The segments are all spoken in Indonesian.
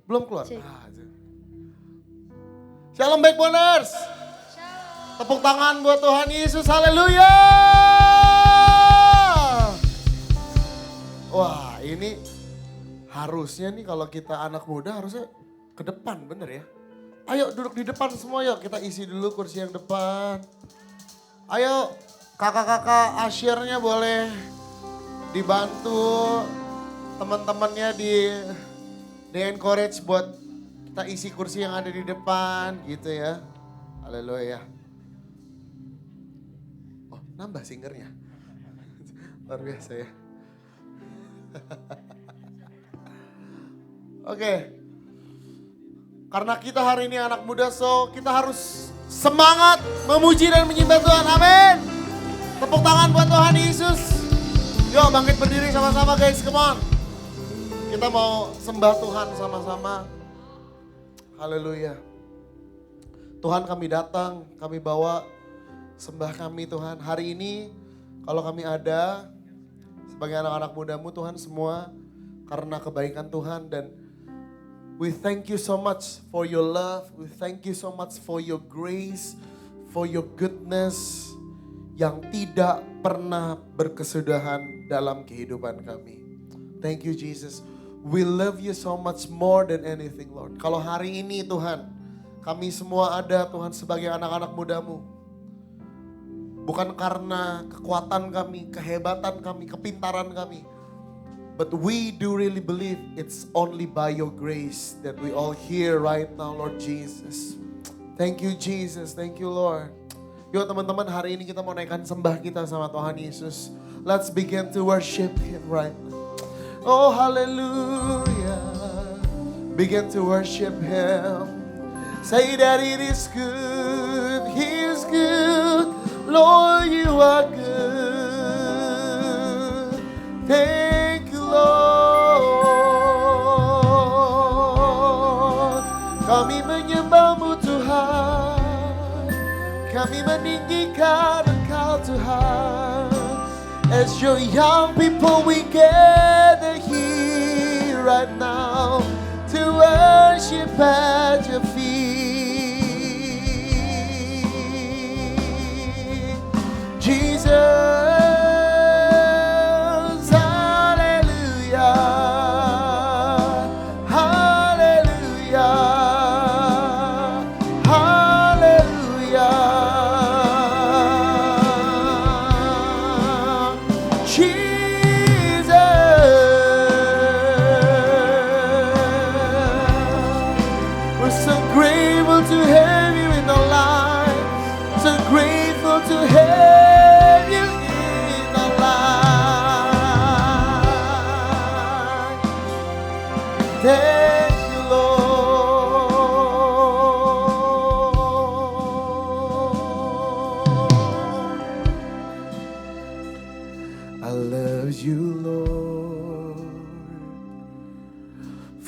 Belum keluar? Shalom Backboners. Tepuk tangan buat Tuhan Yesus, haleluya. Wah ini harusnya nih kalau kita anak muda harusnya ke depan, bener ya. Ayo duduk di depan semua yuk, kita isi dulu kursi yang depan. Ayo kakak-kakak asyirnya boleh dibantu, teman-temannya di encourage buat kita isi kursi yang ada di depan gitu ya. Haleluya. Oh nambah singernya. Luar biasa ya. Oke. Karena kita hari ini anak muda, so kita harus semangat memuji dan menyembah Tuhan. Amin. Tepuk tangan buat Tuhan Yesus. Yuk bangkit berdiri sama-sama guys, come on. Kita mau sembah Tuhan sama-sama. Haleluya. Tuhan kami datang, kami bawa sembah kami Tuhan. Hari ini kalau kami ada sebagai anak-anak mudamu Tuhan semua karena kebaikan Tuhan dan we thank you so much for your love. We thank you so much for your grace, for your goodness yang tidak pernah berkesudahan dalam kehidupan kami. Thank you Jesus. We love you so much more than anything Lord. Kalau hari ini Tuhan, kami semua ada Tuhan sebagai anak-anak mudamu. Bukan karena kekuatan kami, kehebatan kami, kepintaran kami. But we do really believe it's only by your grace that we all here right now, Lord Jesus. Thank you Jesus, thank you Lord. Yuk teman-teman, hari ini kita mau naikkan sembah kita sama Tuhan Yesus. Let's begin to worship Him right now. Oh hallelujah. Begin to worship Him. Say that it is good, He is good. Lord, you are good. Thank you Lord. Kami menyembahmu Tuhan. Kami meninggikan Engkau Tuhan. As your young people we gather here right now to worship at your feet. Jesus.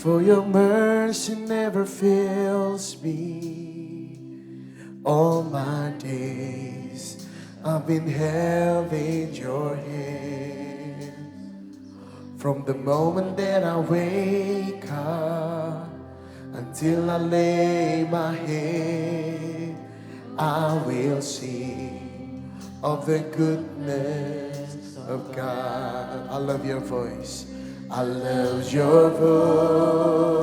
For your mercy never fails me. All my days I've been held in your hand. From the moment that I wake up until I lay my head, I will sing of the goodness of God. I love your voice. I love your voice.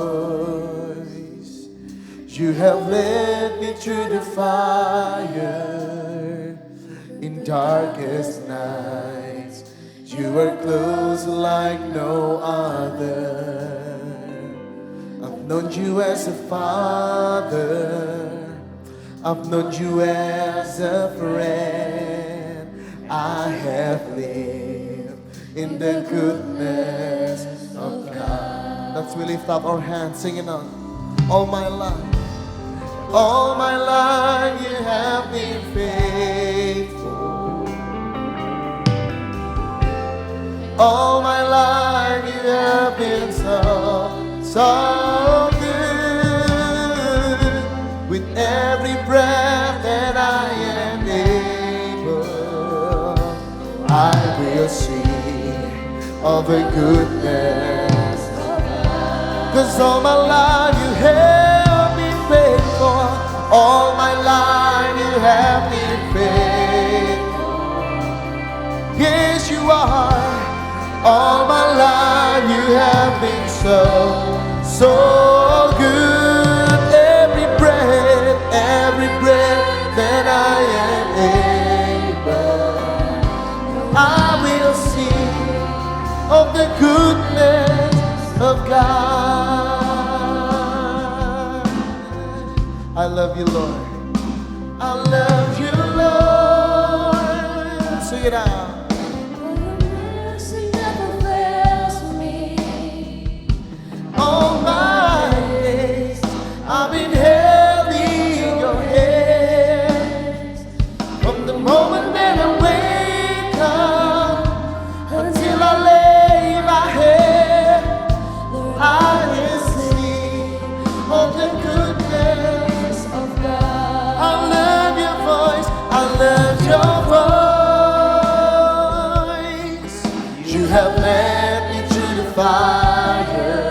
You have led me through the fire in darkest nights. You are close like no other. I've known you as a father. I've known you as a friend. I have lived in the goodness of God. Let's we lift up our hands singing on. All my life you have been faithful. All my life you have been so good. With every breath that I am able, I will sing of a goodness. 'Cause all my life have been so, so good. Every breath that I am able, I will sing of the goodness of God. I love you, Lord. I love you, Lord. Sing it out. All my days I've been held in your hands. From the moment that I wake up until I lay my head, I will sing of the goodness of God. I love your voice, I love your voice. You have led me through the fire,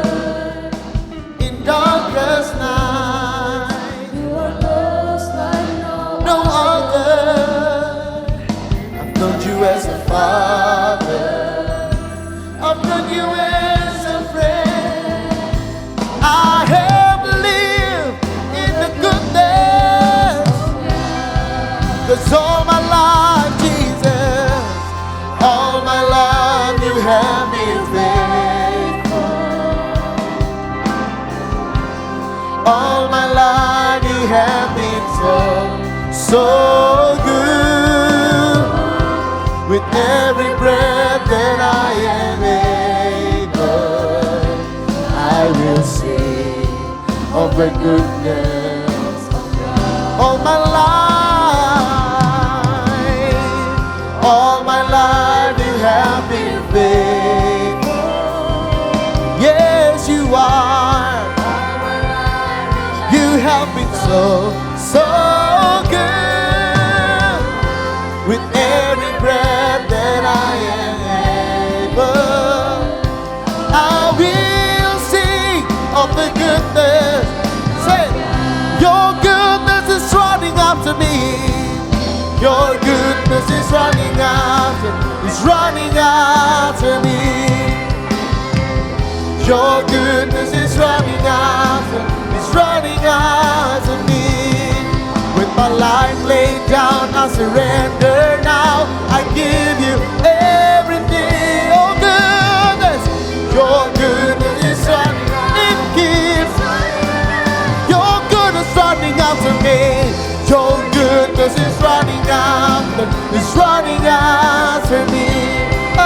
darkest night. You are close like no other. I've known you as a father, I've known you as a friend. I have lived in the goodness, 'cause all my life, Jesus, all my life you have been faithful. All my life you have been so, so good. With every breath that I am able, I will sing of the goodness of God. All my life you have been faithful. Yes, you are. You have been so, so good. With every breath that I am able, I will sing of the goodness. Say, your goodness is running after me. Your goodness is running after me. Your goodness is running after me. With my life laid down, I surrender now. I give you everything. Oh goodness, your goodness is running. It keeps. Your goodness running after me. Your goodness is running after me. Oh,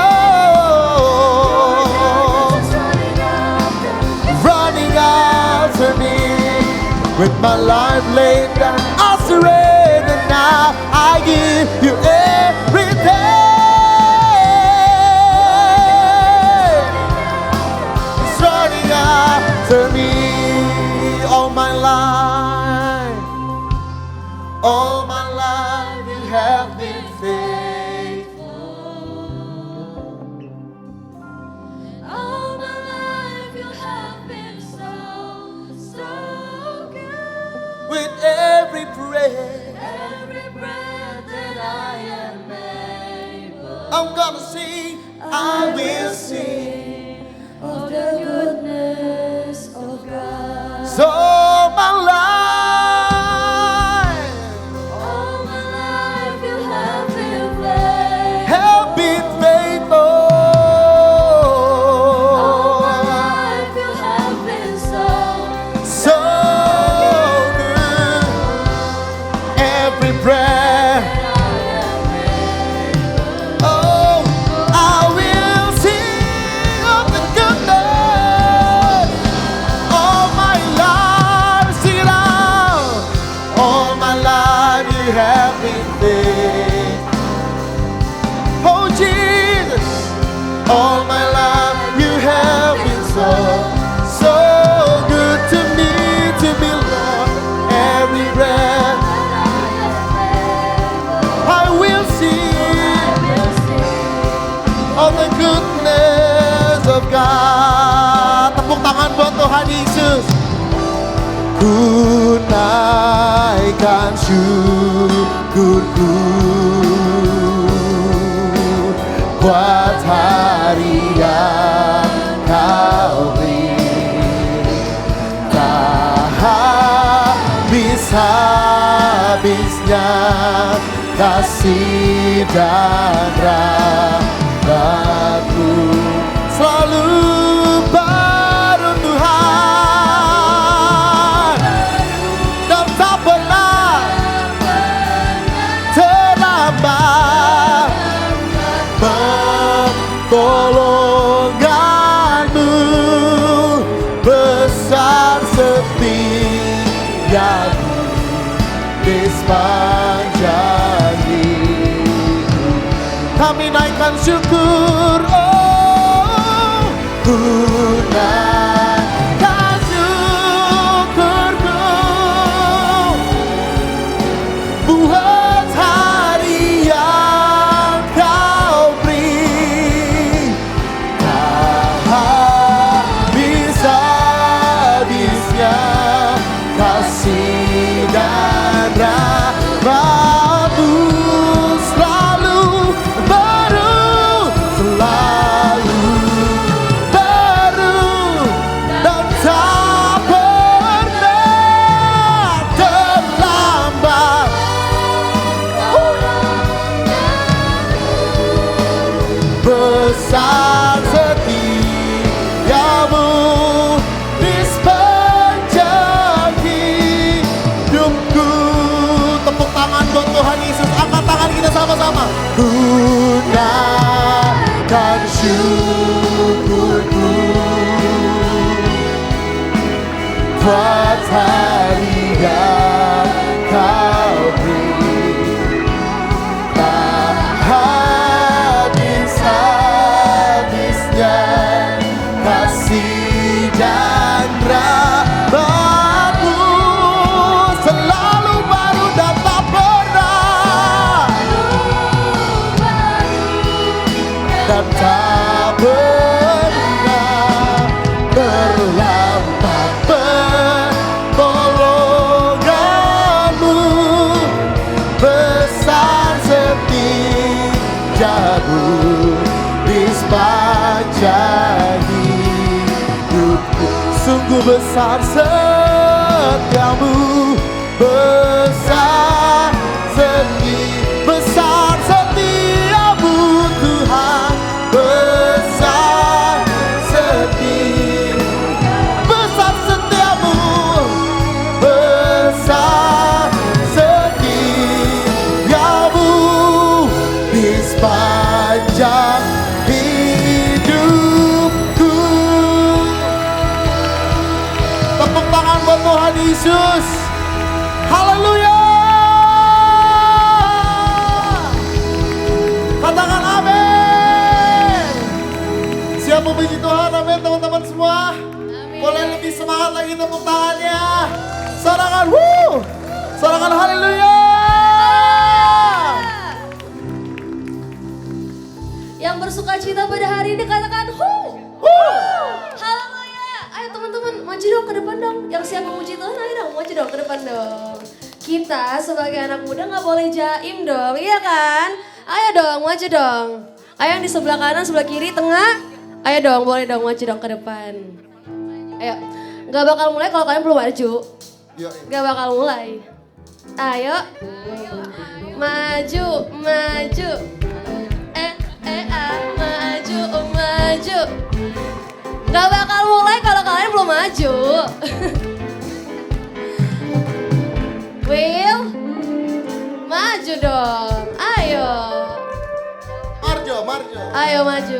running after me. With my life laid down, I surrender now. I give you everything. It's running after me. All my life you have been faithful. All my life you have been so, so good. With every breath that I am able, I'm gonna sing, I will sing of the goodness of God. so my life You have been faithful. have been faithful. All my life you have been so, So good. Every breath, oh, I will sing of the goodness. All my life, sing it out. All my life you have been faithful. Oh Jesus, all my life you have been so, so good to me, Lord. Every breath I will sing of the goodness of God. Tepuk tangan buat Tuhan Yesus. Ku naikkan syukurku buat hari yang kau habis-habisnya kasih dan rahmat-Mu selalu baru Tuhan, dan tak pernah terlambat pertolongan-Mu besar setiamu di sepanjang hidup. Kami naikkan syukur, oh gunakan syukurku buat hari yang Kau beri. Tak habis-habisnya kasih dan rahmat-Mu selalu baru, selalu baru, dan tak pernah terlambat. Besar setiamu di sepanjang hidupku. Tepuk tangan buat Tuhan Yesus. Angkat tangan kita sama-sama. Gunakan syukurku buat hari yang Kau beri. Tak habis-habisnya kasih dan rahmat-Mu selalu baru dan tak pernah, dan tak pernah terlambat pertolongan-Mu besar setiamu di sepanjang hidupku. Sungguh besar setiamu, besar setiamu Tuhan, besar setiamu, besar setiamu di sepanjang hidupku. Tepuk tangan buat Tuhan Yesus. Haleluya. Katakan amin. Siap memuji Tuhan, amin teman-teman semua. Boleh lebih semangat lagi tepuk tangannya. Sorakan, sorakan haleluya. Yang bersuka cita pada hari ini katakan haleluya. Ayo teman-teman maju dong ke depan dong. Yang siap memuji Tuhan ayo dong maju dong ke depan dong. Kita sebagai anak muda gak boleh jaim dong, iya kan? Ayo dong maju dong. Ayo yang di sebelah kanan, sebelah kiri, tengah. Ayo dong boleh dong maju dong ke depan. Ayo, gak bakal mulai kalau kalian belum maju. Gak bakal mulai. Ayo, maju, maju. Maju. Gak bakal mulai kalau kalian belum maju. Will, maju dong. Ayo. Marjo. Ayo maju.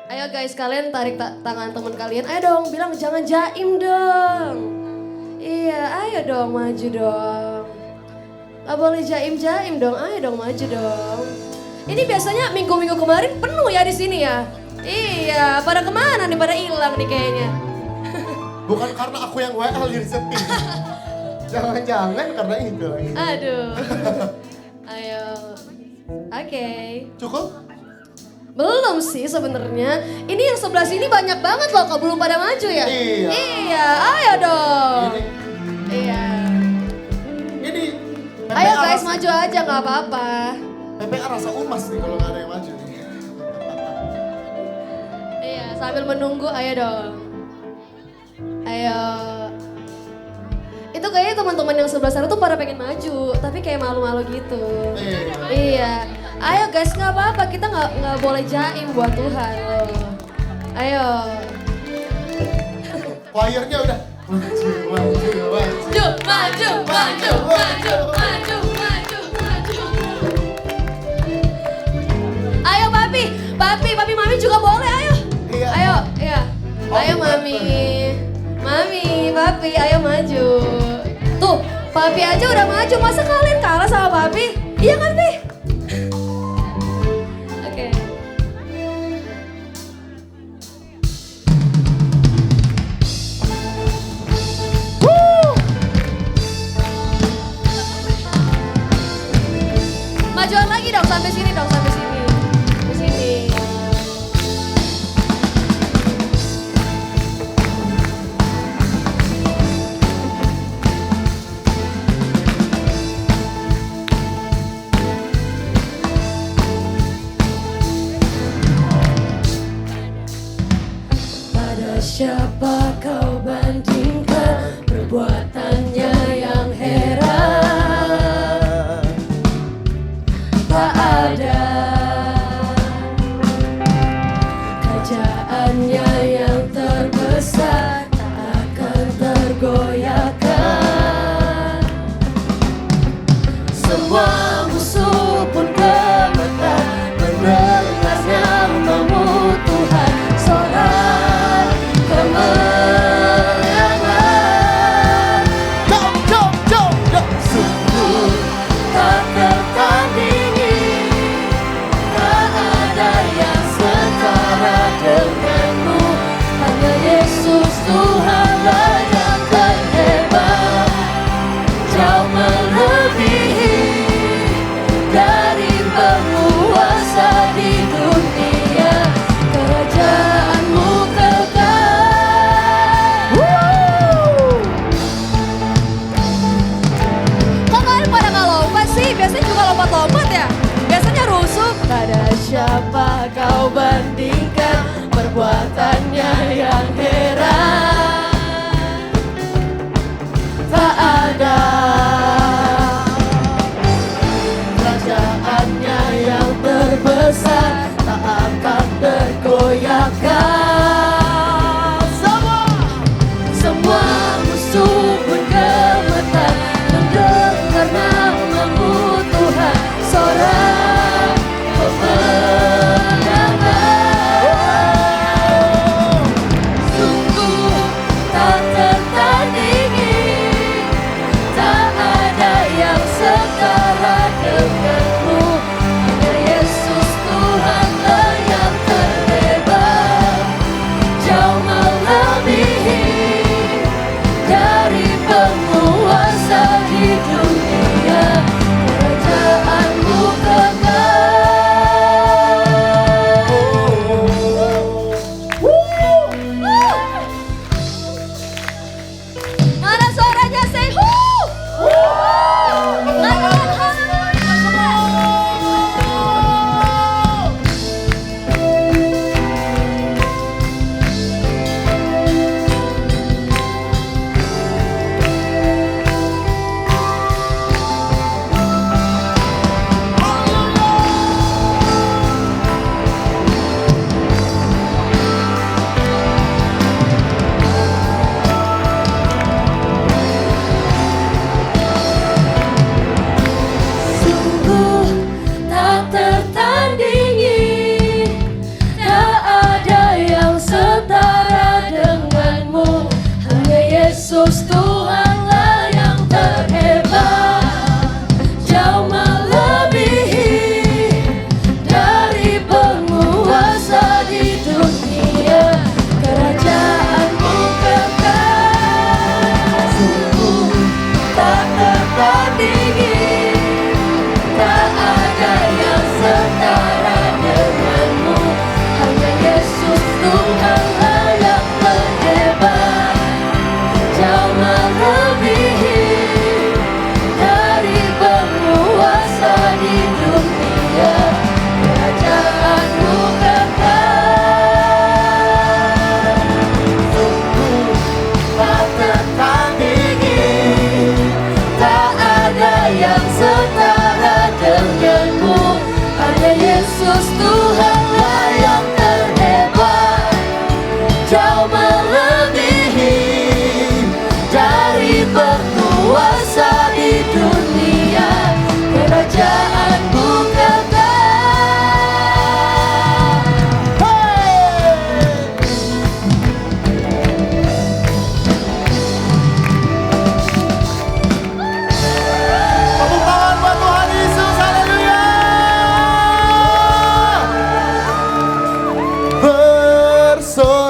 Ayo guys, kalian tarik tangan teman kalian. Ayo dong, bilang jangan jaim dong. Iya, ayo dong maju dong. Gak boleh jaim-jaim dong, ayo dong maju dong. Ini biasanya minggu-minggu kemarin penuh ya di sini ya. Iya, pada kemana nih, pada hilang nih kayaknya. Bukan karena aku yang WL jadi sepi. Jangan-jangan karena itu lagi. Aduh. Ayo. Oke. Cukup? Belum sih sebenarnya. Ini yang sebelah sini banyak banget loh, kok belum pada maju ya? Iya. Iya, ayo dong. Iya. Ini Ayo guys, maju aja nggak apa-apa. PPA rasa umas nih kalau nggak ada yang maju nih. Iya, Sambil menunggu, ayo dong. Ayo. Itu kayaknya teman-teman yang sebelah sana tuh pada pengen maju, tapi kayak malu-malu gitu. Iya. Ayo guys, nggak apa-apa, kita nggak boleh jaim buat Tuhan loh. Ayo. Choirnya udah maju, maju, maju. Maju, maju, maju, maju, maju, maju. Ayo papi, mami juga boleh, ayo. Iya. Ayo, iya. Ayo mami, papi, ayo maju. Tuh, papi aja udah maju, masa kalian kalah sama papi? Iya kan, Pi? Oke. Majuan lagi dong, sampai sini dong, sampai sini. Ke sini. Pada siapa kau bandingkan perbuatannya yang heran? Tak ada kerajaannya yang terbesar, tak akan tergoyahkan. Semua musuh pun gemetar mendengar namamu Tuhan. Sorak kemenangan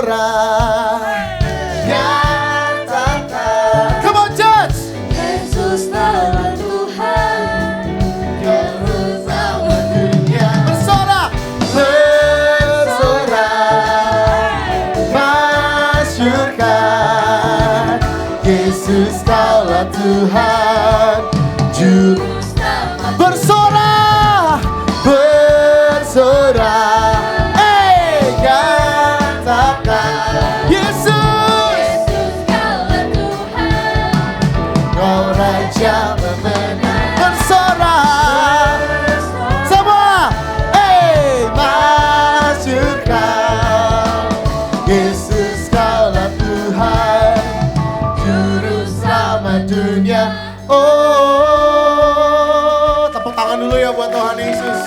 bersorak, nyatakan. Come on church. Yesus adalah Tuhan. Yesus sama dunia. Bersorak, bersorak, masyurkan. Yesus kaulah Tuhan, juru selamat. Bersorak, bersorak, nyatakan. Yesus, kaulah Tuhan. Kau Raja pemenang. Bersorak, semua, masyurkan. Yesus kaulah Tuhan, juru selamat dunia. Oh, tepuk tangan dulu ya buat Tuhan Yesus.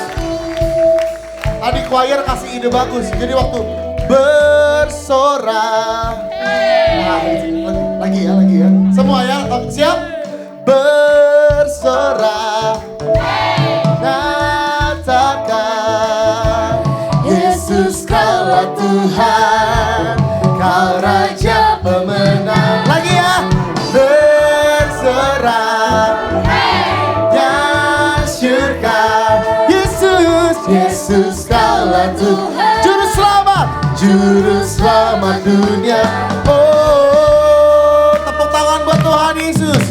Tadi choir kasih ide bagus. Jadi waktu bersorak. Nah, lagi ya. Semua ya, siap? Bersorak. Nyatakan Yesus kaulah Tuhan, kau Raja pemenang. Lagi ya. Bersorak, nyasyurkan. Yesus kaulah Tuhan, juru selamat dunia. Oh, tepuk tangan buat Tuhan Yesus.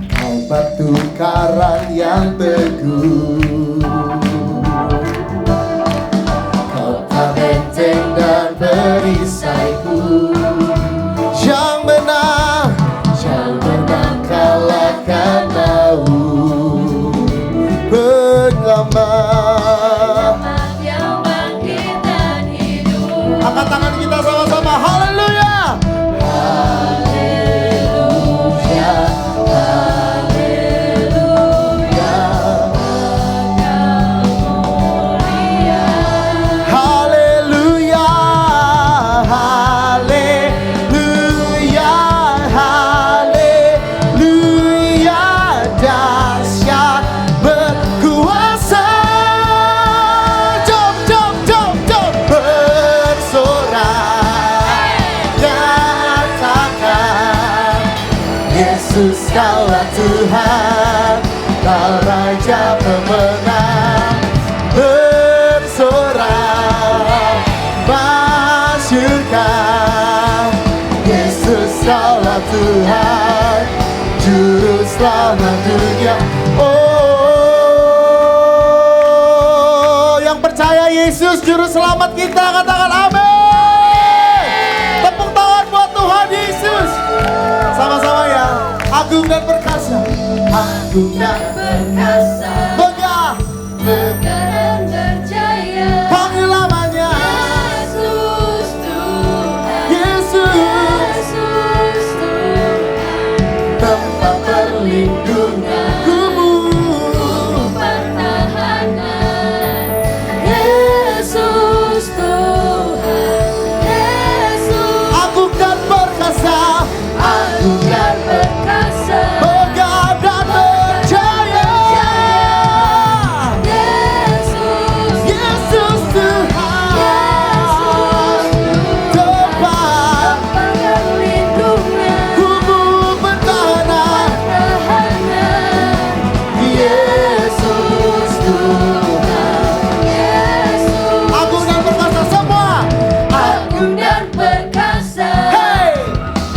Kau batu karang yang teguh, kota benteng dan perisaiku. Yang menang kalahkan maut. Penyelamat Yang bangkit dan hidup. angkat tangan kita sama-sama. Haleluya. Haleluya. Haleluya. Haleluya. Haleluya. Haleluya. Dahsyat berkuasa. Jom. Bersorak, nyatakan Yesus kaulah Tuhan, kau Raja pemenang. Bersorak, masyurkan. Yesus kaulah Tuhan, juru selamat dunia. Oh, yang percaya Yesus juru selamat kita, katakan amin. Tepuk tangan buat Tuhan Yesus. Sama-sama ya. Agung dan perkasa, agung dan Perkasa, megah, dan berjaya. panggil namanya Yesus Tuhan. Yesus, Yesus Tuhan. tempat perlindungan kubur. Pertahanan. Yesus Tuhan. Yesus Agung dan perkasa, agung dan perkasa. megah dan berjaya. Yesus, Yesus Tuhan, tempat perlindungan. kubur pertahanan. Pertahanan. Yesus Tuhan, Yesus agung dan perkasa semua. agung dan perkasa. Hey,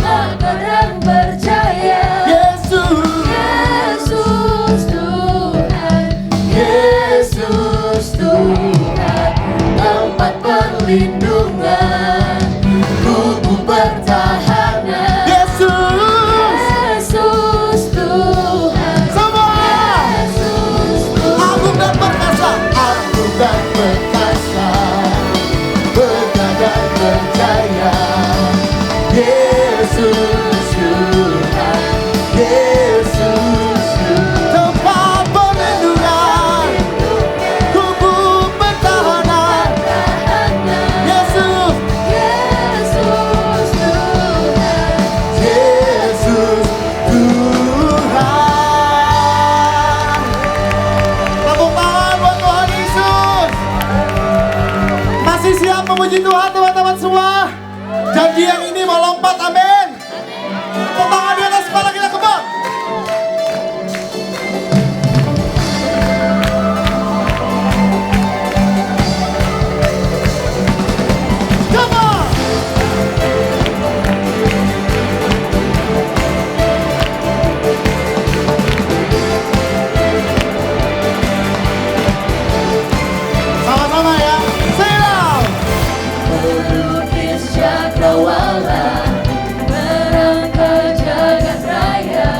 Megah dan berjaya. Yesus, Yesus Tuhan. Yesus Tuhan, tempat perlindungan, kubu pertahanan. Yesus, Yesus Tuhan. semua. Yesus Tuhan. Agung dan perkasa, agung dan perkasa, megah dan berjaya. Yesus Tuhan, Yesus Tuhan, tempat perlindungan, kubu pertahanan. Yesus, Yesus Tuhan. Yesus Tuhan. Tepuk tangan buat Tuhan Yesus. Masih siap memuji Tuhan teman-teman semua? Janji yang ini mau lompat, amin. Tepuk tangan di atas kepala kita, kembang. Come on. Sama-sama ya. Say it out. Melukis cakrawala, merangkai jagat raya,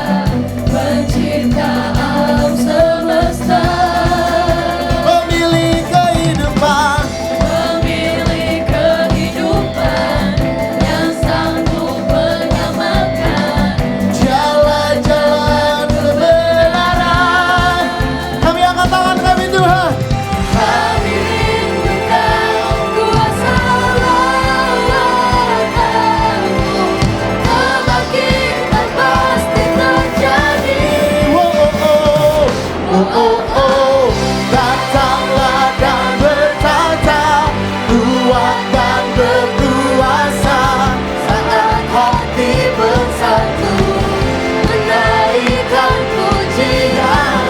pencipta alam semesta, Pemilik kehidupan, pemilik kehidupan, yang sanggup menyamakan jalan-jalan kebenaran. Kami angkat tangan kami Tuhan. kami rindukan kuasa lawatanmu, kebangkitan pasti terjadi. Datanglah dan bertata, kuat dan berkuasa, saat hati bersatu, menaikkan pujian,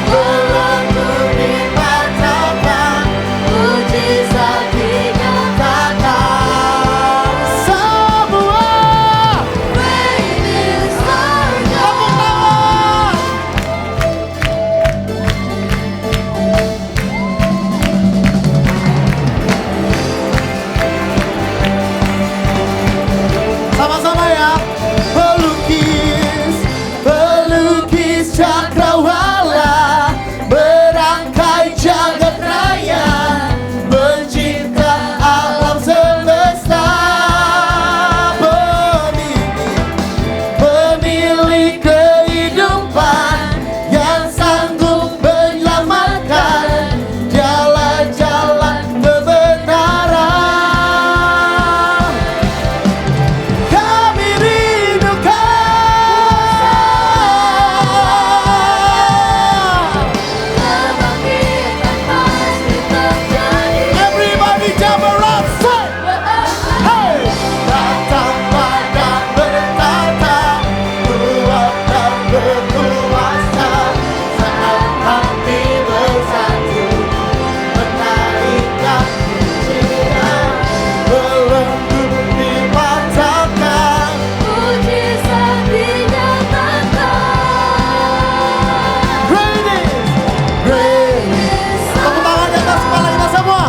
melengkung dipatahkan, mujizat dinyatakan. Semua Great is our tepuk God. tangan. Sama-sama ya. Pelukis, pelukis cakrawala, berangkai jagat raya, pencipta alam semesta, pemilik kehidupan, yang sanggup menyelamatkan, jalan-jalan kebenaran. Kami rindukan. Kebangkitan pasti terjadi. Everybody jump around, say, hey. Datanglah dan bertata, kuat dan berkuasa, saat hati bersatu, menaikkan pujian, belenggu dipatahkan. Mujizat dinyatakan. Great is, great is. Tepuk tangan di atas kepala kita semua.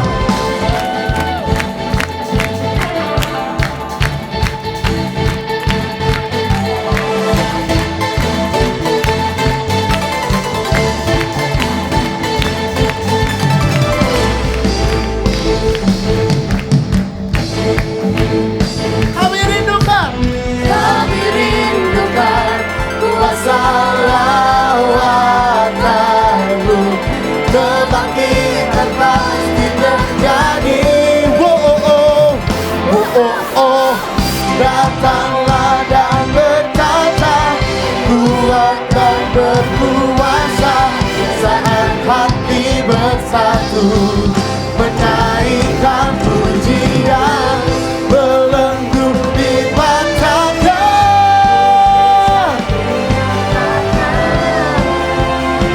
Kami rindukan Kami rindukan kuasa lawatanmu, kebangkitan pasti terjadi. Datanglah dan bertata, kuat dan berkuasa, saat hati bersatu, menaikkan pujian, belenggu dipatahkan.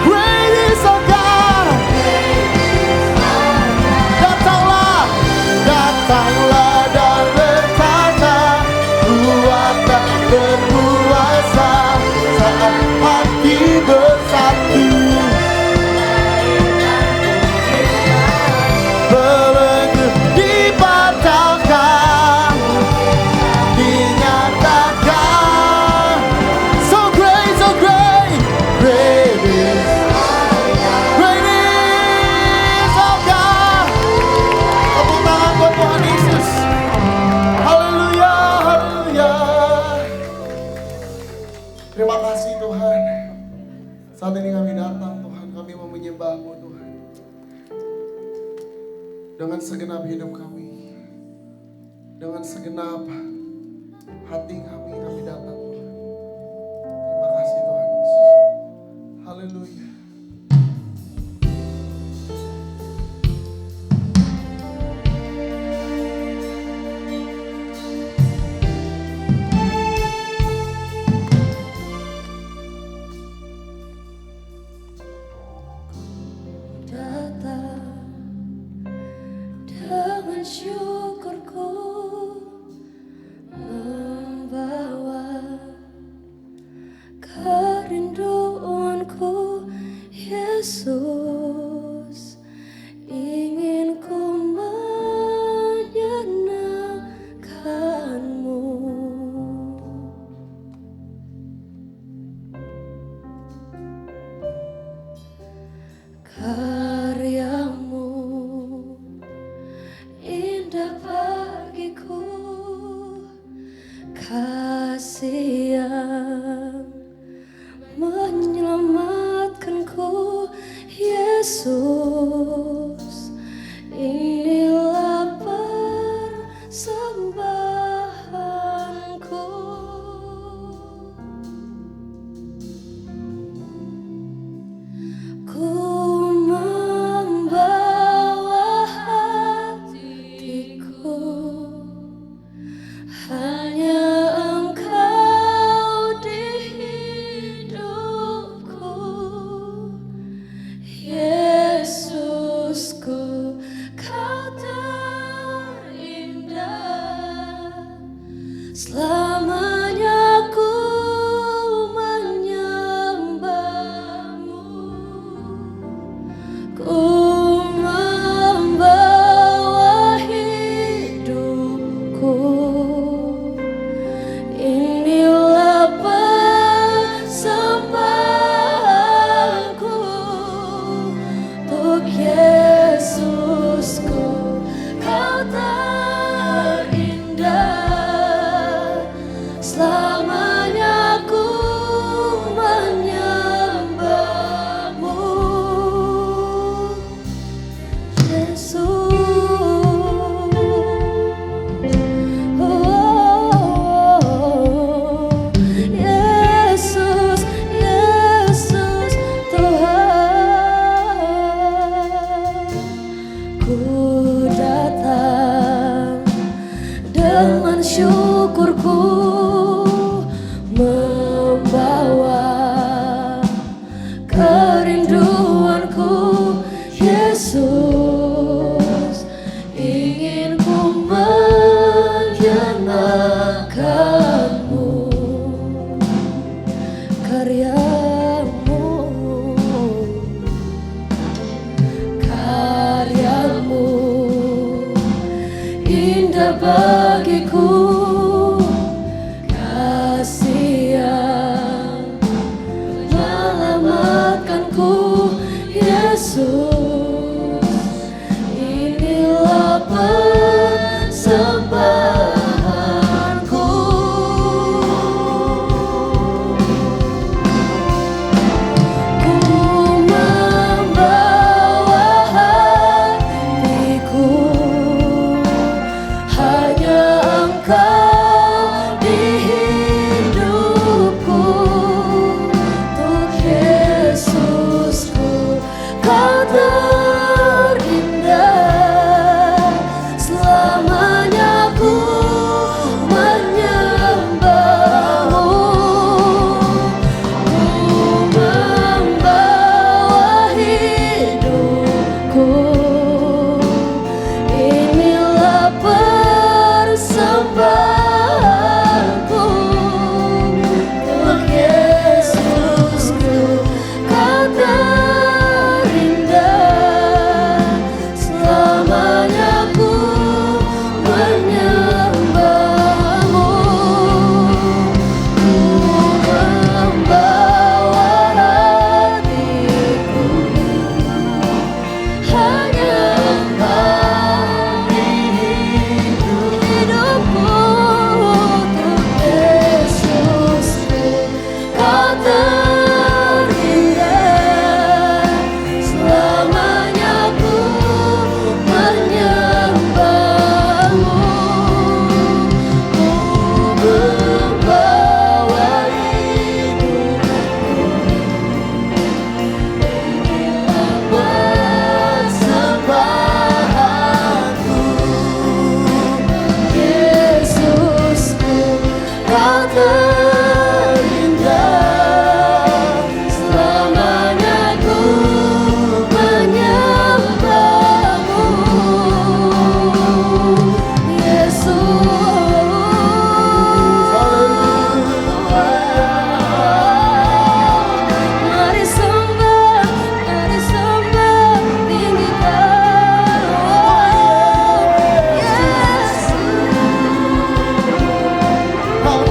Great is our God. Datanglah, datanglah dan bertata, kuat dan berkuasa, saat hati bersatu, belenggu dipatahkan, dinyatakan. So great, so great, great is our God. Tepuk tangan buat Tuhan Yesus. Haleluya, haleluya. Terima kasih Tuhan. Saat ini kami datang Tuhan, kami mau menyembah-Mu Tuhan. Dengan segenap hidup kami, dengan segenap hati kami datang Tuhan. Terima kasih Tuhan Yesus. Haleluya. Selamanya ku menyembahmu, ku membawa hidupku. Inilah persembahanku untuk Yesusku, Kau terindah. Selamanya ku menyembahmu, Yesus. Yesus, Yesus Tuhan, ku datang dengan syukurku, membawa kerinduanku. Yesus, ingin ku menyenangkanmu, karyamu, karyamu indah bagiku, kasih yang menyelamatkanku. Yesus, inilah persembahanku. Ku membawa hatiku, hanya Engkau di hidupku. Untuk Yesusku, Kau terindah. Selamanya ku menyembahmu, ku membawa hidupku. Inilah persembahanku untuk Yesusku, Kau terindah. Selamanya ku menyembahmu, ku membawa hatiku, hanya Engkau di hidupku. Untuk Yesusku, Kau terindah. Selamanya ku menyembahmu, ku membawa hidupku. Inilah persembahanku. Yesusku, Kau terindah. Selamanya ku menyembahmu, Mari sembah, tinggikan. Yesus, Kau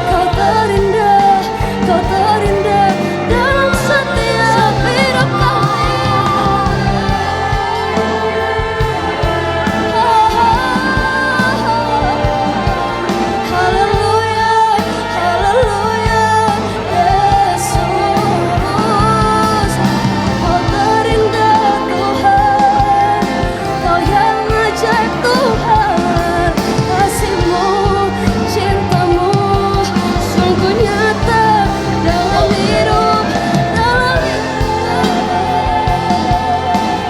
Kau terindah, Kau terindah dalam setiap hidup kami. Haleluya, haleluya, Yesus. Kau terindah Tuhan, Kau yang ajaib Tuhan. Kasih-Mu, cinta-Mu sungguh nyata dalam hidup,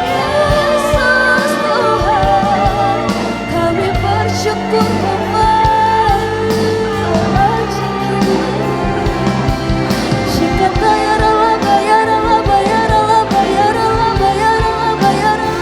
Yesus Tuhan. Kami bersyukur Bapa. Shikata ya raba ya raba ya raba ya raba ya raba ya raba.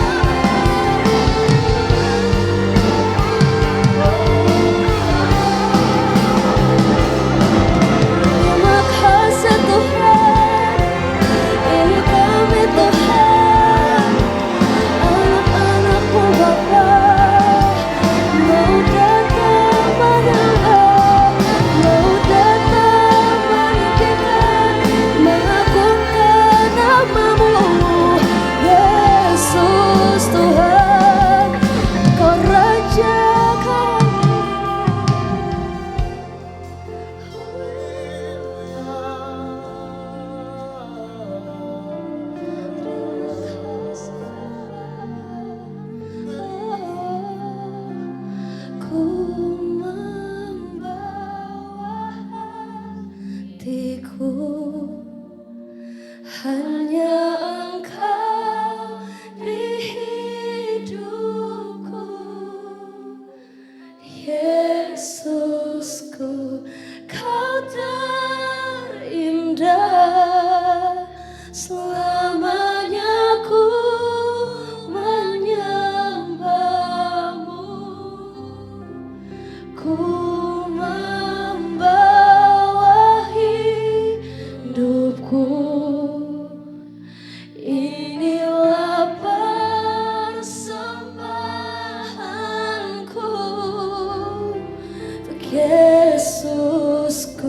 Yesusku,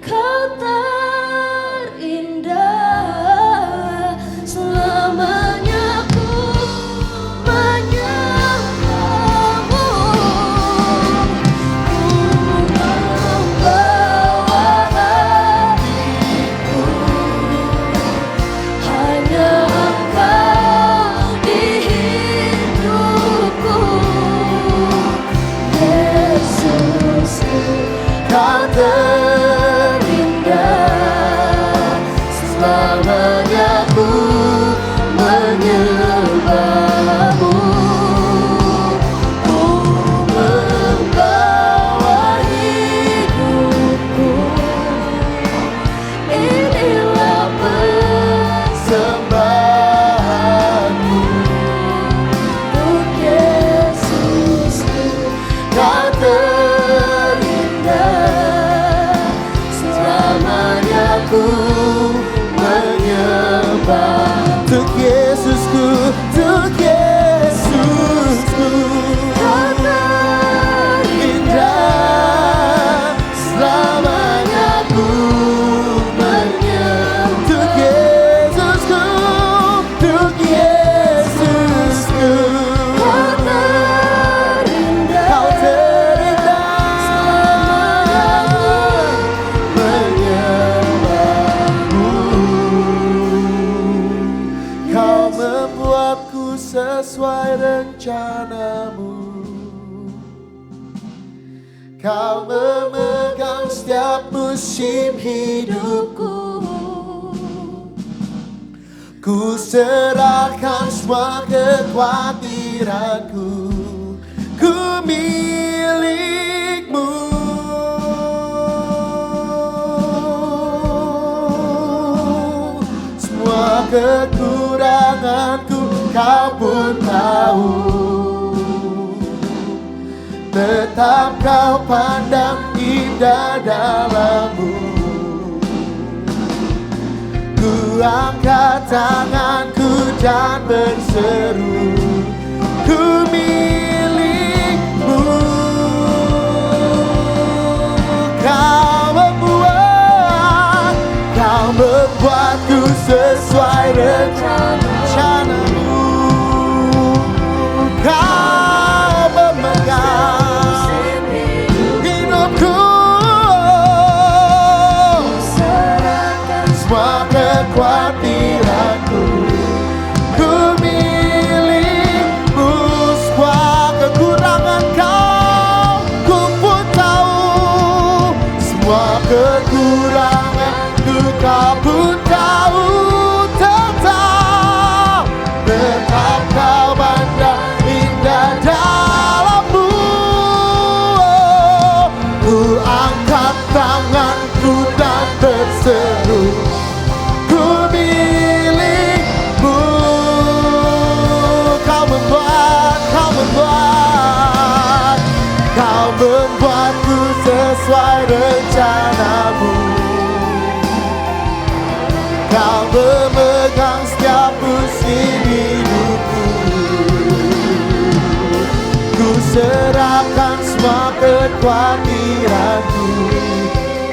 kau terindah, selamanya ku menyembahmu. Ku membawa hatiku, hanya Engkau di hidupku. Yesusku, kau terindah, selamanya ku menyembahmu. Ku membawa hidupku, inilah persembahanku. Untuk Yesusku, kau terindah, selamanya ku menyembah. Untuk Yesusku, untuk Yesusku, kau terindah, selamanya ku menyembah. Untuk Yesusku, untuk Yesusku, kau terindah, kau terindah, selamanya ku menyembahmu. Kau membuatku sesuai rencanamu. Kau memegang setiap musim hidupku. Ku serahkan semua kekhawatiranku. Ku milikmu. Semua kekuranganku kau pun tahu. Tetap kau pandang indah dalammu. Ku angkat tanganku dan berseru, ku milikmu. Kau membuatku sesuai rencanamu. Kau memegang hidupku. Semua kekhawatiranku, ku milikmu. Semua kekurangan kau, ku pun tahu. Semua kekuranganku kau pun tahu. Tetap kau pandang indah dalammu. Ku angkat tanganku dan berseru, ku milikmu. Kau membuatku sesuai rencanamu. Kau memegang setiap musim hidupku. Ku serahkan semua kekhawatiranku.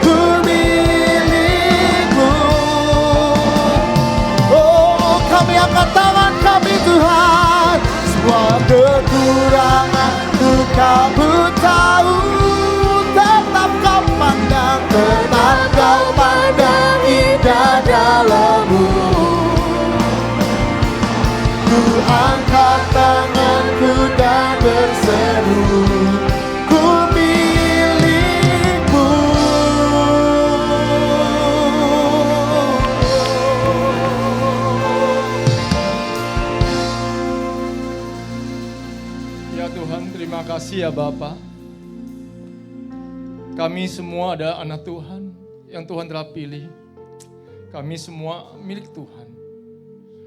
Ku milikmu. Oh, kami angkat tangan kami Tuhan. Semua kekuranganku kau pun tahu. Tetap kau pandang, tetap kau pandang indah dalammu. Ku angkat tanganku dan berseru, ku milikmu. Ya Tuhan, terima kasih ya Bapa. Kami semua adalah anak Tuhan yang Tuhan telah pilih. Kami semua milik Tuhan.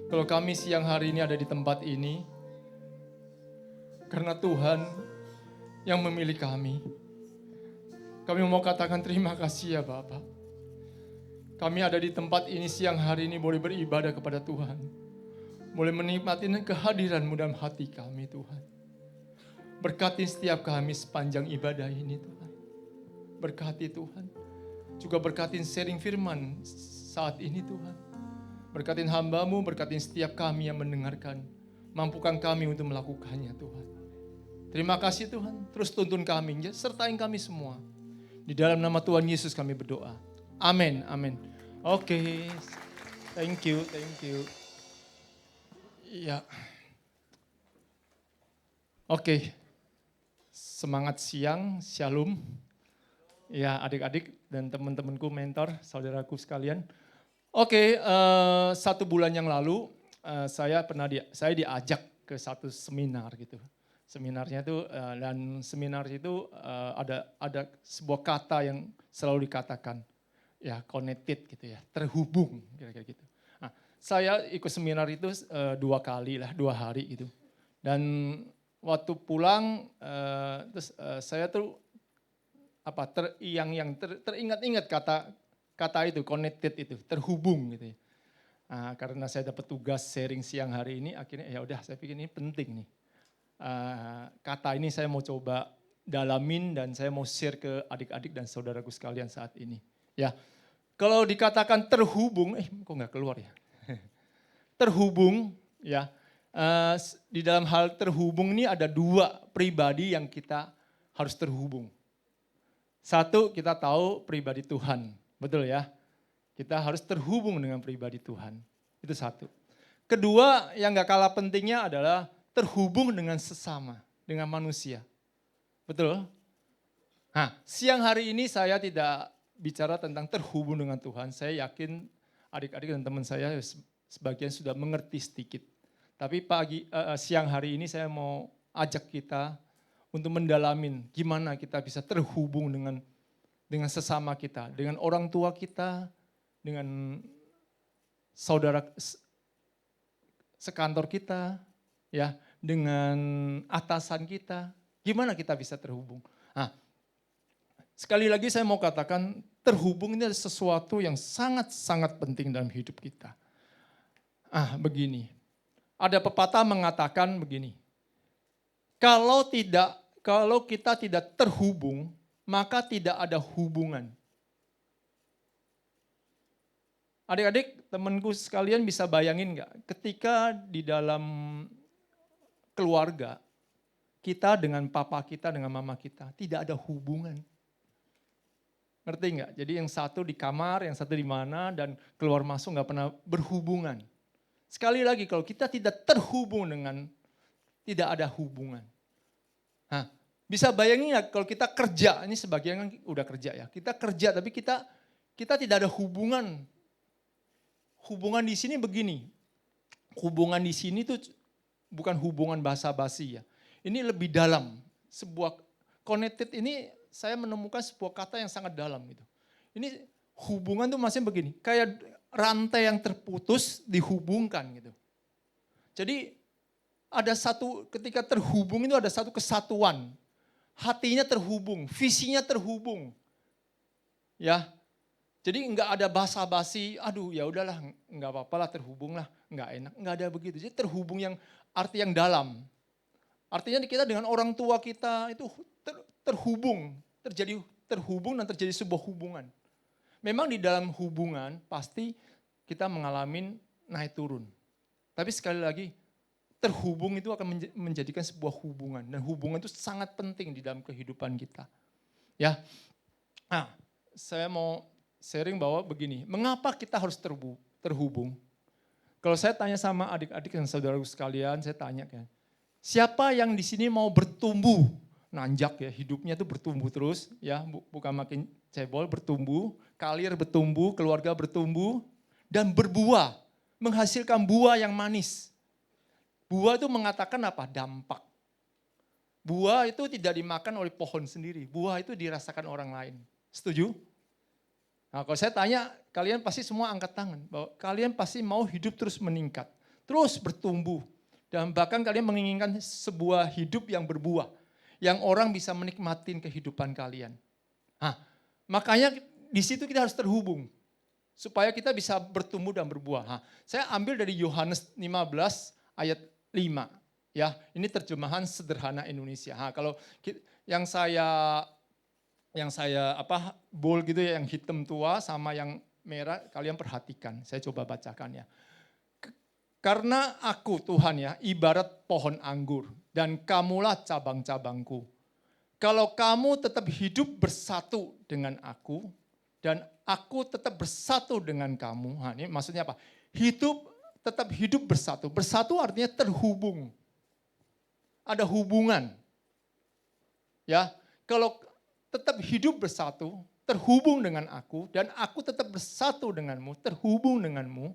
Kalau kami siang hari ini ada di tempat ini, karena Tuhan yang memilih kami. Kami mau katakan terima kasih ya Bapa. Kami ada di tempat ini siang hari ini boleh beribadah kepada Tuhan. Boleh menikmati kehadiran-Mu dalam hati kami Tuhan. Berkati setiap kami sepanjang ibadah ini Tuhan. Berkati Tuhan. Juga berkatin sharing firman saat ini Tuhan. Berkatin hamba-Mu, berkatin setiap kami yang mendengarkan. Mampukan kami untuk melakukannya Tuhan. Terima kasih Tuhan. Terus tuntun kami, sertain kami semua. Di dalam nama Tuhan Yesus kami berdoa. Amin, amin. Oke, thank you. Iya. Oke, semangat siang, shalom. Ya, adik-adik dan teman-temanku, mentor, saudaraku sekalian. Oke, 1 bulan yang lalu saya diajak ke satu seminar gitu. Seminarnya itu dan seminar itu ada sebuah kata yang selalu dikatakan, ya connected gitu ya, terhubung kira-kira gitu. Nah, saya ikut seminar itu 2 hari gitu. Dan waktu pulang terus saya tuh teringat-ingat kata itu, connected itu, terhubung gitu ya. Nah, karena saya dapat tugas sharing siang hari ini, akhirnya ya udah saya pikir ini penting nih. Kata ini saya mau coba dalamin dan saya mau share ke adik-adik dan saudaraku sekalian saat ini. Ya, kalau dikatakan terhubung, kok nggak keluar ya? Terhubung, ya. Di dalam hal terhubung ini ada 2 pribadi yang kita harus terhubung. Satu, kita tahu pribadi Tuhan, betul ya. Kita harus terhubung dengan pribadi Tuhan, itu satu. Kedua, yang gak kalah pentingnya adalah terhubung dengan sesama, dengan manusia. Betul? Nah, siang hari ini saya tidak bicara tentang terhubung dengan Tuhan. Saya yakin adik-adik dan teman saya sebagian sudah mengerti sedikit. Tapi siang hari ini saya mau ajak kita untuk mendalamin gimana kita bisa terhubung dengan sesama kita, dengan orang tua kita, dengan saudara sekantor kita, ya, dengan atasan kita. Gimana kita bisa terhubung? Nah, sekali lagi saya mau katakan terhubung ini adalah sesuatu yang sangat-sangat penting dalam hidup kita. Begini. Ada pepatah mengatakan begini. Kalau kita tidak terhubung, maka tidak ada hubungan. Adik-adik, temanku sekalian bisa bayangin nggak? Ketika di dalam keluarga, kita dengan papa kita, dengan mama kita, tidak ada hubungan. Ngerti nggak? Jadi yang satu di kamar, yang satu di mana, dan keluar masuk nggak pernah berhubungan. Sekali lagi, kalau kita tidak terhubung tidak ada hubungan. Nah, bisa bayangin nggak kalau kita kerja, ini sebagian kan udah kerja ya, kita kerja tapi kita tidak ada hubungan. Hubungan di sini begini, hubungan di sini tuh bukan hubungan basa-basi ya, ini lebih dalam. Sebuah connected ini saya menemukan sebuah kata yang sangat dalam gitu. Ini hubungan tuh masih begini, kayak rantai yang terputus dihubungkan gitu. Jadi ketika terhubung itu ada satu kesatuan. Hatinya terhubung, visinya terhubung. Ya. Jadi enggak ada basa-basi, aduh ya udahlah, enggak apa-apalah terhubung lah, enggak enak, enggak ada begitu. Jadi terhubung yang arti yang dalam. Artinya kita dengan orang tua kita itu terhubung, terhubung dan terjadi sebuah hubungan. Memang di dalam hubungan pasti kita mengalami naik turun. Tapi sekali lagi, terhubung itu akan menjadikan sebuah hubungan. Dan hubungan itu sangat penting di dalam kehidupan kita. Ya, nah, saya mau sharing bahwa begini, mengapa kita harus terhubung? Kalau saya tanya sama adik-adik dan saudaraku sekalian, saya tanya kan, siapa yang di sini mau bertumbuh? Nanjak ya, hidupnya itu bertumbuh terus, ya, bukan makin cebol, bertumbuh, karir bertumbuh, keluarga bertumbuh, dan berbuah, menghasilkan buah yang manis. Buah itu mengatakan apa? Dampak. Buah itu tidak dimakan oleh pohon sendiri, buah itu dirasakan orang lain. Setuju? Nah, kalau saya tanya, kalian pasti semua angkat tangan, bahwa kalian pasti mau hidup terus meningkat, terus bertumbuh, dan bahkan kalian menginginkan sebuah hidup yang berbuah, yang orang bisa menikmatin kehidupan kalian. Nah, makanya di situ kita harus terhubung, supaya kita bisa bertumbuh dan berbuah. Nah, saya ambil dari Yohanes 15 ayat 5. Ya, ini terjemahan sederhana Indonesia. Nah, kalau yang saya yang saya bold gitu ya, yang hitam tua sama yang merah, kalian perhatikan. Saya coba bacakan ya. Karena aku Tuhan ya, ibarat pohon anggur dan kamulah cabang-cabangku. Kalau kamu tetap hidup bersatu dengan aku dan aku tetap bersatu dengan kamu. Nah, ini maksudnya apa? Tetap hidup bersatu. Bersatu artinya terhubung. Ada hubungan. Ya, kalau tetap hidup bersatu, terhubung dengan aku dan aku tetap bersatu denganmu, terhubung denganmu,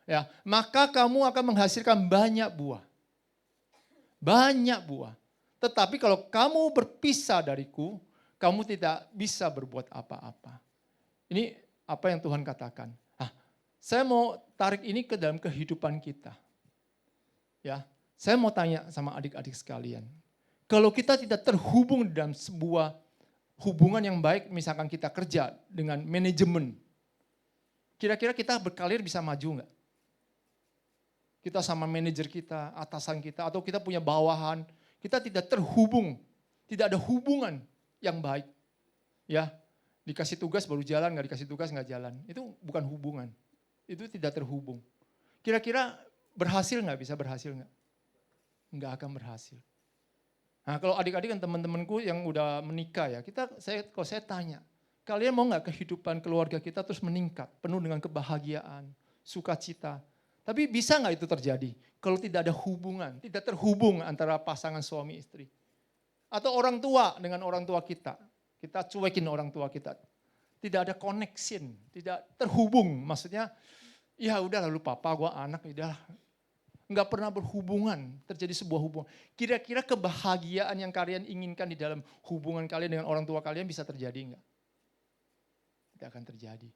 ya, maka kamu akan menghasilkan banyak buah. Banyak buah. Tetapi kalau kamu berpisah dariku, kamu tidak bisa berbuat apa-apa. Ini apa yang Tuhan katakan. Saya mau tarik ini ke dalam kehidupan kita. Ya, saya mau tanya sama adik-adik sekalian. Kalau kita tidak terhubung dalam sebuah hubungan yang baik, misalkan kita kerja dengan manajemen, kira-kira kita berkarir bisa maju nggak? Kita sama manajer kita, atasan kita, atau kita punya bawahan, kita tidak terhubung, tidak ada hubungan yang baik. Ya, dikasih tugas baru jalan, nggak dikasih tugas nggak jalan. Itu bukan hubungan, itu tidak terhubung. Kira-kira berhasil nggak? Bisa berhasil nggak? Nggak akan berhasil. Nah, kalau adik-adik dan teman-temanku yang udah menikah ya, kalau saya tanya, kalian mau nggak kehidupan keluarga kita terus meningkat, penuh dengan kebahagiaan, sukacita? Tapi bisa nggak itu terjadi kalau tidak ada hubungan, tidak terhubung antara pasangan suami istri? Atau orang tua dengan orang tua kita cuekin orang tua kita. Tidak ada connection, tidak terhubung. Maksudnya, ya udah lalu papa, gua anak, udah nggak pernah berhubungan, terjadi sebuah hubungan. Kira-kira kebahagiaan yang kalian inginkan di dalam hubungan kalian dengan orang tua kalian bisa terjadi nggak? Tidak akan terjadi.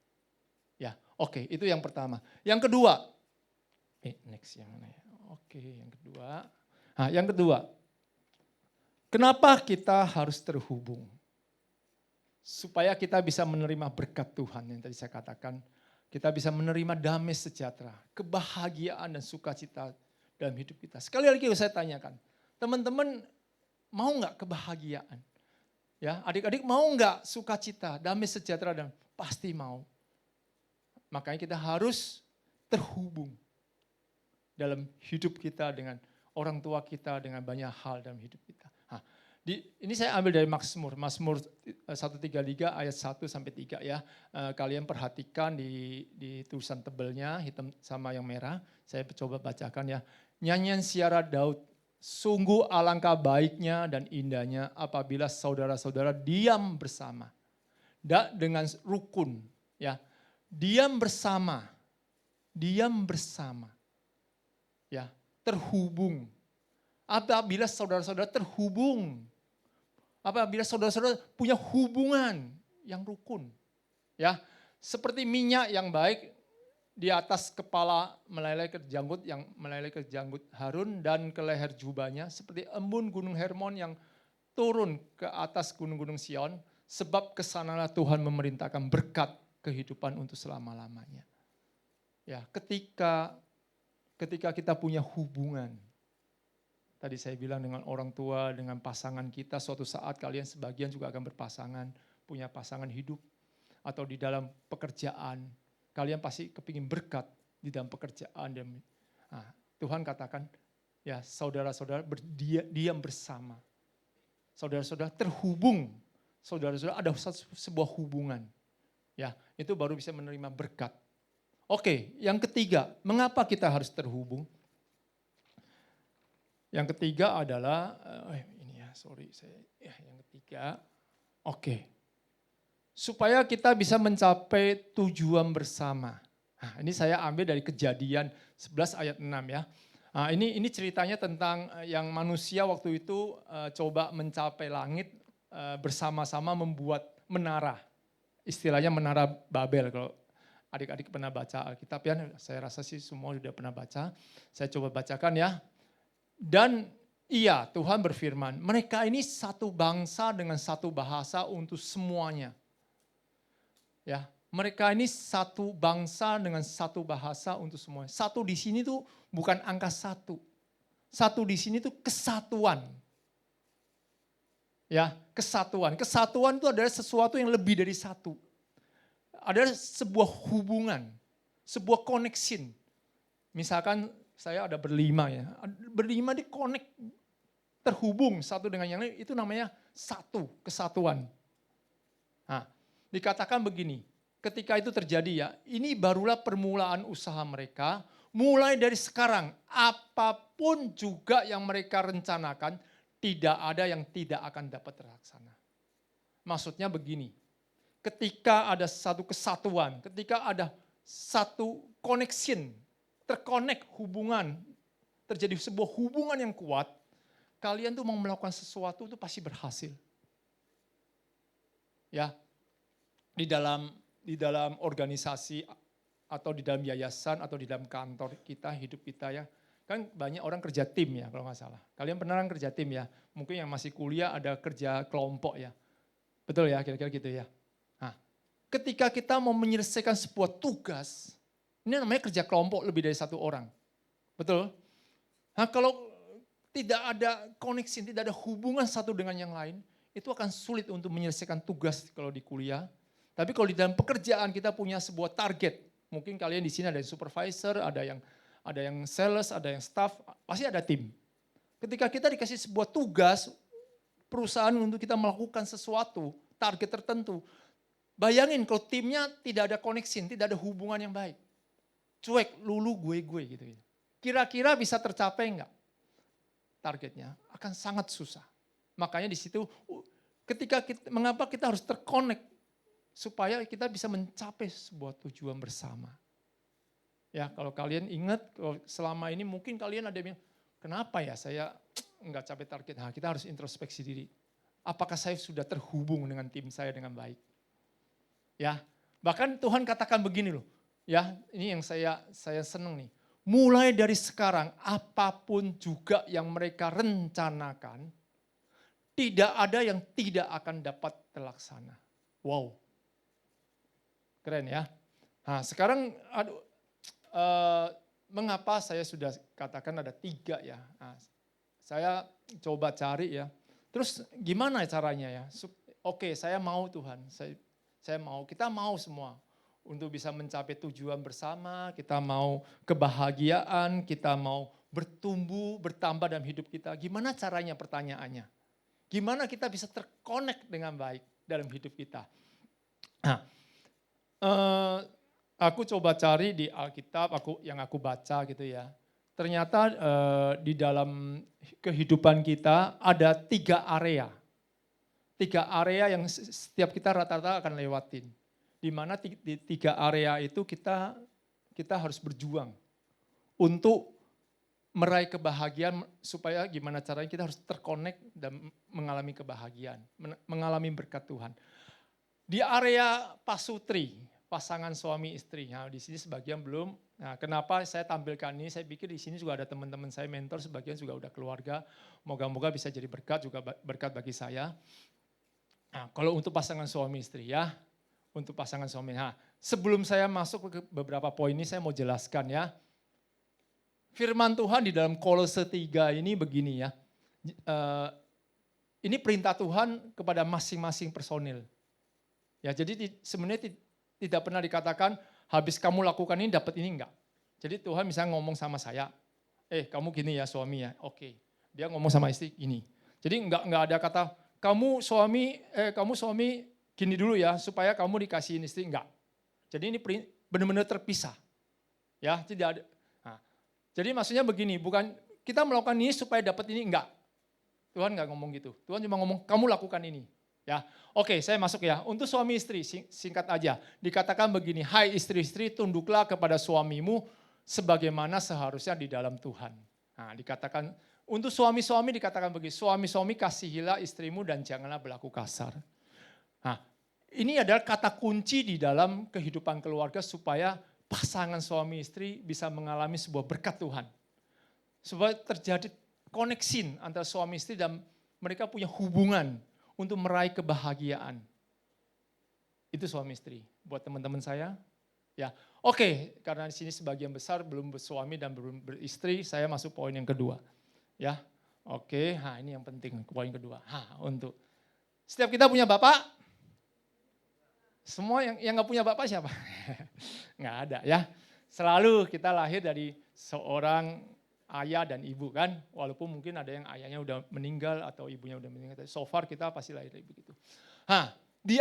Ya, oke, itu yang pertama. Yang kedua, next yang mana ya? Oke, yang kedua. Nah, yang kedua, kenapa kita harus terhubung? Supaya kita bisa menerima berkat Tuhan yang tadi saya katakan. Kita bisa menerima damai sejahtera, kebahagiaan dan sukacita dalam hidup kita. Sekali lagi saya tanyakan, teman-teman mau nggak kebahagiaan? Ya, adik-adik mau nggak sukacita, damai sejahtera? Dan pasti mau. Makanya kita harus terhubung dalam hidup kita dengan orang tua kita, dengan banyak hal dalam hidup kita. Ini saya ambil dari Mazmur 133 ayat 1 sampai 3 ya. Kalian perhatikan di tulisan tebelnya hitam sama yang merah. Saya coba bacakan ya. Nyanyian siara Daud, sungguh alangkah baiknya dan indahnya apabila saudara-saudara diam bersama. Dengan rukun ya. Diam bersama. Ya, terhubung. Apabila saudara-saudara terhubung, apabila saudara-saudara punya hubungan yang rukun, ya seperti minyak yang baik di atas kepala meleleh ke janggut Harun dan ke leher jubahnya, seperti embun gunung Hermon yang turun ke atas gunung-gunung Sion, sebab kesanalah Tuhan memerintahkan berkat kehidupan untuk selama-lamanya. Ya, ketika kita punya hubungan. Tadi saya bilang dengan orang tua, dengan pasangan kita, suatu saat kalian sebagian juga akan berpasangan, punya pasangan hidup. Atau di dalam pekerjaan, kalian pasti kepingin berkat di dalam pekerjaan. Nah, Tuhan katakan, ya saudara-saudara diam bersama. Saudara-saudara terhubung, saudara-saudara ada sebuah hubungan. Ya, itu baru bisa menerima berkat. Oke, yang ketiga, mengapa kita harus terhubung? Yang ketiga adalah, yang ketiga, supaya kita bisa mencapai tujuan bersama. Nah, ini saya ambil dari Kejadian 11 ayat 6 ya. Nah, ini ceritanya tentang yang manusia waktu itu coba mencapai langit bersama-sama membuat menara. Istilahnya menara Babel, kalau adik-adik pernah baca Alkitab ya, saya rasa sih semua sudah pernah baca. Saya coba bacakan ya. Dan iya, Tuhan berfirman, mereka ini satu bangsa dengan satu bahasa untuk semuanya. Ya, mereka ini satu bangsa dengan satu bahasa untuk semuanya. Satu di sini tuh bukan angka satu. Satu di sini tuh kesatuan. Ya, kesatuan. Kesatuan itu adalah sesuatu yang lebih dari satu. Ada sebuah hubungan, sebuah connection. Misalkan saya ada berlima ya, berlima di connect, terhubung satu dengan yang lain, itu namanya satu, kesatuan. Nah, dikatakan begini, ketika itu terjadi ya, ini barulah permulaan usaha mereka, mulai dari sekarang, apapun juga yang mereka rencanakan, tidak ada yang tidak akan dapat terlaksana. Maksudnya begini, ketika ada satu kesatuan, ketika ada satu connection, terkonek hubungan, terjadi sebuah hubungan yang kuat, kalian tuh mau melakukan sesuatu itu pasti berhasil. Ya, di dalam organisasi atau di dalam yayasan atau di dalam kantor kita, hidup kita ya, kan banyak orang kerja tim ya kalau nggak salah. Kalian pernah kan kerja tim ya? Mungkin yang masih kuliah ada kerja kelompok ya. Betul ya, kira-kira gitu ya. Nah, ketika kita mau menyelesaikan sebuah tugas, ini namanya kerja kelompok lebih dari satu orang. Betul? Nah, kalau tidak ada koneksi, tidak ada hubungan satu dengan yang lain, itu akan sulit untuk menyelesaikan tugas kalau di kuliah. Tapi kalau di dalam pekerjaan kita punya sebuah target, mungkin kalian di sini ada yang supervisor, ada yang sales, ada yang staff, pasti ada tim. Ketika kita dikasih sebuah tugas, perusahaan untuk kita melakukan sesuatu, target tertentu, bayangin kalau timnya tidak ada koneksi, tidak ada hubungan yang baik. Cuek, lulu, gue gitu. Kira-kira bisa tercapai enggak? Targetnya akan sangat susah. Makanya di situ mengapa kita harus terkonek supaya kita bisa mencapai sebuah tujuan bersama. Ya, kalau kalian ingat selama ini mungkin kalian ada yang bilang, kenapa ya saya enggak capai target? Nah, kita harus introspeksi diri. Apakah saya sudah terhubung dengan tim saya dengan baik? Ya, bahkan Tuhan katakan begini loh. Ya, ini yang saya senang nih. Mulai dari sekarang, apapun juga yang mereka rencanakan, tidak ada yang tidak akan dapat terlaksana. Wow. Keren ya. Nah sekarang, mengapa saya sudah katakan ada 3 ya. Nah, saya coba cari ya. Terus gimana caranya ya? Oke, saya mau Tuhan, saya mau, kita mau semua. Untuk bisa mencapai tujuan bersama, kita mau kebahagiaan, kita mau bertumbuh, bertambah dalam hidup kita. Gimana caranya pertanyaannya? Gimana kita bisa terkonek dengan baik dalam hidup kita? Nah, aku coba cari di Alkitab, yang aku baca gitu ya. Ternyata di dalam kehidupan kita ada 3 area. 3 area yang setiap kita rata-rata akan lewatin. Di mana di 3 area itu kita harus berjuang untuk meraih kebahagiaan, supaya gimana caranya kita harus terkonek dan mengalami kebahagiaan, mengalami berkat Tuhan. Di area pasutri, pasangan suami istri, nah di sini sebagian belum. Nah, kenapa saya tampilkan ini? Saya pikir di sini juga ada teman-teman saya mentor, sebagian juga udah keluarga. Moga-moga bisa jadi berkat, juga berkat bagi saya. Nah, kalau untuk pasangan suami istri ya. Untuk pasangan suami. Nah, sebelum saya masuk ke beberapa poin ini, saya mau jelaskan ya. Firman Tuhan di dalam Kolose 3 ini begini ya. Ini perintah Tuhan kepada masing-masing personil. Ya, jadi sebenarnya tidak pernah dikatakan habis kamu lakukan ini dapat ini enggak. Jadi Tuhan misalnya ngomong sama saya, kamu gini ya suami ya, oke. Dia ngomong sama istri gini. Jadi enggak ada kata kamu suami gini dulu ya, supaya kamu dikasihin istri, enggak. Jadi ini benar-benar terpisah. Ya, tidak ada. Nah, jadi maksudnya begini, bukan kita melakukan ini supaya dapat ini, enggak. Tuhan enggak ngomong gitu. Tuhan cuma ngomong, kamu lakukan ini. Ya, oke, saya masuk ya. Untuk suami istri, singkat aja. Dikatakan begini, hai istri-istri, tunduklah kepada suamimu sebagaimana seharusnya di dalam Tuhan. Nah, dikatakan, untuk suami-suami dikatakan begini, suami-suami kasihilah istrimu dan janganlah berlaku kasar. Nah, ini adalah kata kunci di dalam kehidupan keluarga supaya pasangan suami istri bisa mengalami sebuah berkat Tuhan. Supaya terjadi koneksi antara suami istri dan mereka punya hubungan untuk meraih kebahagiaan. Itu suami istri. Buat teman-teman saya, ya. Oke, karena di sini sebagian besar belum bersuami dan belum beristri, saya masuk poin yang kedua. Ya. Oke, nah ini yang penting, poin kedua. Setiap kita punya bapak, semua yang nggak punya bapak siapa? Nggak ada ya. Selalu kita lahir dari seorang ayah dan ibu kan, walaupun mungkin ada yang ayahnya udah meninggal atau ibunya udah meninggal. So far kita pasti lahir dari begitu. Di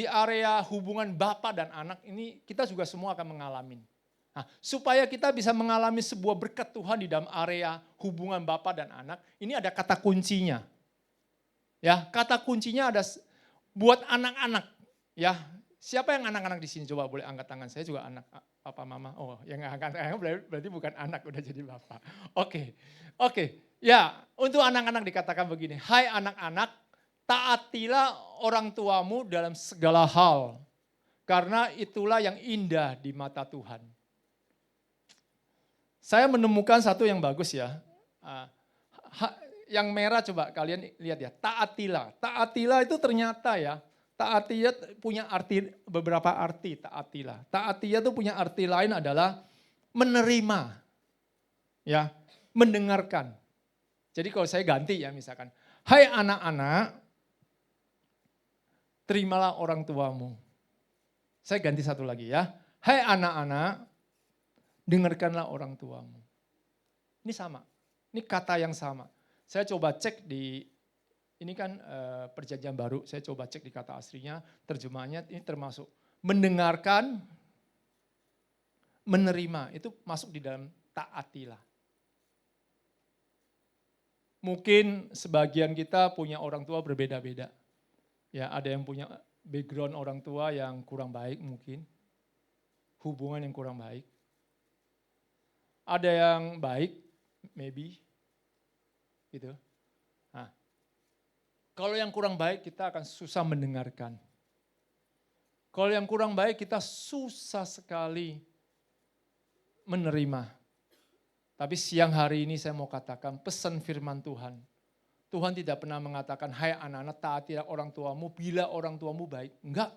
area hubungan bapak dan anak ini kita juga semua akan mengalami. Nah, supaya kita bisa mengalami sebuah berkat Tuhan di dalam area hubungan bapak dan anak, ini ada kata kuncinya. Ya, kata kuncinya ada buat anak-anak. Ya, siapa yang anak-anak di sini? Coba boleh angkat tangan. Saya juga anak papa mama. Oh, yang angkat tangan berarti bukan anak, udah jadi bapak. Oke. Ya, untuk anak-anak dikatakan begini. Hai anak-anak, taatilah orang tuamu dalam segala hal. Karena itulah yang indah di mata Tuhan. Saya menemukan satu yang bagus ya. Yang merah coba kalian lihat ya, taatilah. Taatilah itu ternyata ya, taatilah punya arti, beberapa arti taatilah. Taatilah itu punya arti lain adalah menerima, ya, mendengarkan. Jadi kalau saya ganti ya misalkan, hai anak-anak, terimalah orang tuamu. Saya ganti satu lagi ya, hai anak-anak, dengarkanlah orang tuamu. Ini sama, ini kata yang sama. Saya coba cek ini kan perjanjian baru, saya coba cek di kata aslinya, terjemahannya ini termasuk mendengarkan, menerima, itu masuk di dalam taatilah. Mungkin sebagian kita punya orang tua berbeda-beda. Ya, ada yang punya background orang tua yang kurang baik mungkin, hubungan yang kurang baik. Ada yang baik, maybe, gitu. Nah, kalau yang kurang baik kita akan susah mendengarkan. Kalau yang kurang baik kita susah sekali menerima. Tapi siang hari ini saya mau katakan pesan firman Tuhan. Tuhan tidak pernah mengatakan, hai anak-anak taatilah orang tuamu bila orang tuamu baik. Enggak.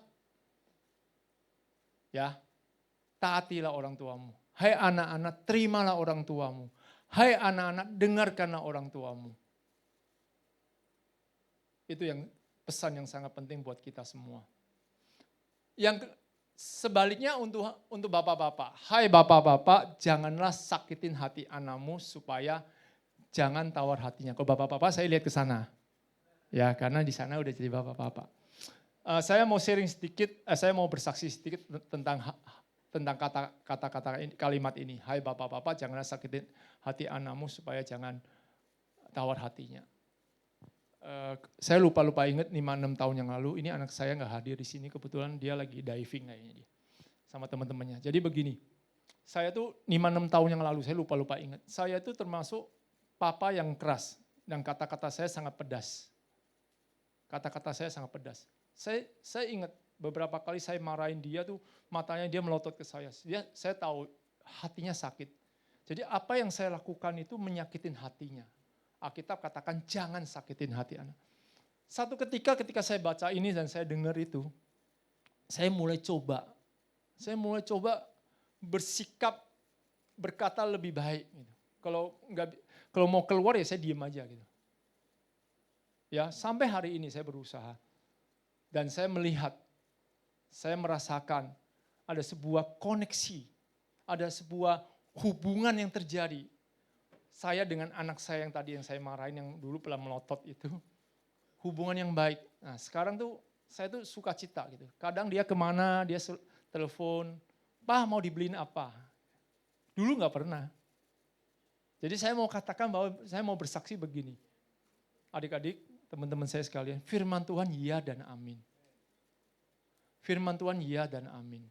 Ya, taatilah orang tuamu. Hai anak-anak terimalah orang tuamu. Hai anak-anak, dengarkanlah orang tuamu. Itu yang pesan yang sangat penting buat kita semua. Yang sebaliknya untuk bapak-bapak. Hai bapak-bapak, janganlah sakitin hati anakmu supaya jangan tawar hatinya. Kalau bapak-bapak saya lihat ke sana. Ya, karena di sana udah jadi bapak-bapak. Saya mau sharing sedikit, saya mau bersaksi sedikit tentang kata-kata kalimat ini. Hai bapak-bapak, janganlah sakitin hati anakmu supaya jangan tawar hatinya. Saya lupa ingat 5-6 tahun yang lalu, ini anak saya nggak hadir di sini, kebetulan dia lagi diving kayaknya dia sama teman-temannya. Jadi begini, saya tuh 5-6 tahun yang lalu, saya lupa ingat, saya tuh termasuk papa yang keras dan kata-kata saya sangat pedas. Kata-kata saya sangat pedas. Saya ingat beberapa kali saya marahin dia tuh, matanya dia melotot ke saya. Saya tahu hatinya sakit. Jadi apa yang saya lakukan itu menyakitin hatinya. Alkitab katakan jangan sakitin hati anak. Satu ketika saya baca ini dan saya dengar itu, saya mulai coba bersikap, berkata lebih baik. Gitu. Kalau mau keluar ya saya diem aja gitu. Ya sampai hari ini saya berusaha dan saya melihat, saya merasakan ada sebuah koneksi, ada sebuah hubungan yang terjadi. Saya dengan anak saya yang tadi yang saya marahin, yang dulu pernah melotot itu, hubungan yang baik. Nah sekarang tuh saya tuh suka cita gitu. Kadang dia kemana, dia telepon, "Pak mau dibeliin apa?" Dulu gak pernah. Jadi saya mau katakan bahwa saya mau bersaksi begini. Adik-adik, teman-teman saya sekalian, firman Tuhan ya dan amin. Firman Tuhan ya dan amin.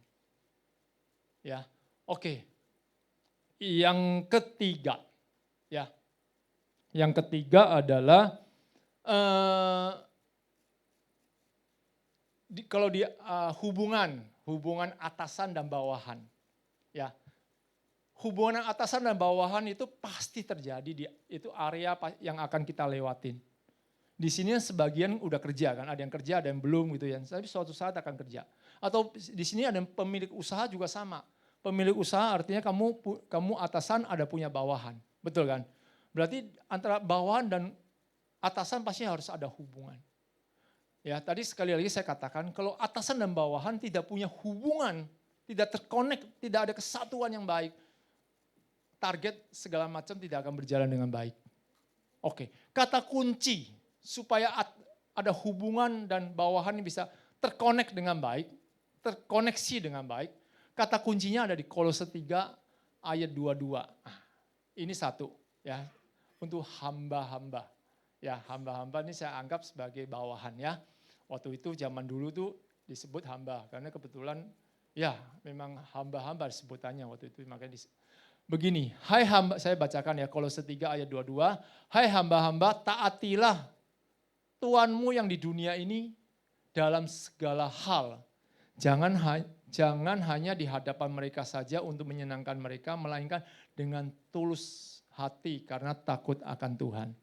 Ya, oke. Yang ketiga. Ya, yang ketiga adalah kalau di hubungan atasan dan bawahan, ya, hubungan atasan dan bawahan itu pasti terjadi itu area yang akan kita lewatin. Di sini sebagian udah kerja kan, ada yang kerja, ada yang belum gitu ya. Tapi suatu saat akan kerja. Atau di sini ada pemilik usaha juga sama. Pemilik usaha artinya kamu atasan ada punya bawahan. Betul kan? Berarti antara bawahan dan atasan pasti harus ada hubungan. Ya, tadi sekali lagi saya katakan kalau atasan dan bawahan tidak punya hubungan, tidak terkonek, tidak ada kesatuan yang baik, target segala macam tidak akan berjalan dengan baik. Oke, kata kunci supaya ada hubungan dan bawahan yang bisa terkonek dengan baik, terkoneksi dengan baik, kata kuncinya ada di Kolose 3 ayat 22. Ini satu ya, untuk hamba-hamba. Ya, hamba-hamba ini saya anggap sebagai bawahan ya. Waktu itu zaman dulu tuh disebut hamba karena kebetulan ya memang hamba-hamba sebutannya waktu itu, makanya begini, hai hamba, saya bacakan ya Kolose 3 ayat 22, hai hamba-hamba taatilah Tuanmu yang di dunia ini dalam segala hal. Jangan hanya di hadapan mereka saja untuk menyenangkan mereka, melainkan dengan tulus hati karena takut akan Tuhan.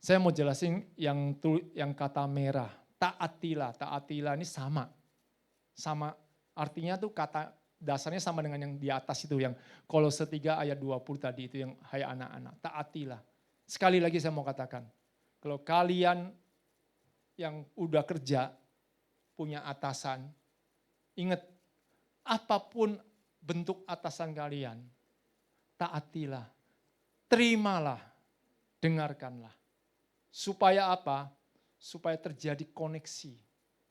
Saya mau jelasin yang kata merah, taatilah ini sama artinya tuh kata dasarnya sama dengan yang di atas itu yang Kolose 3 ayat 20 tadi itu yang hai anak-anak, taatilah. Sekali lagi saya mau katakan, kalau kalian yang udah kerja, punya atasan, ingat apapun bentuk atasan kalian, taatilah, terimalah, dengarkanlah. Supaya apa? Supaya terjadi koneksi,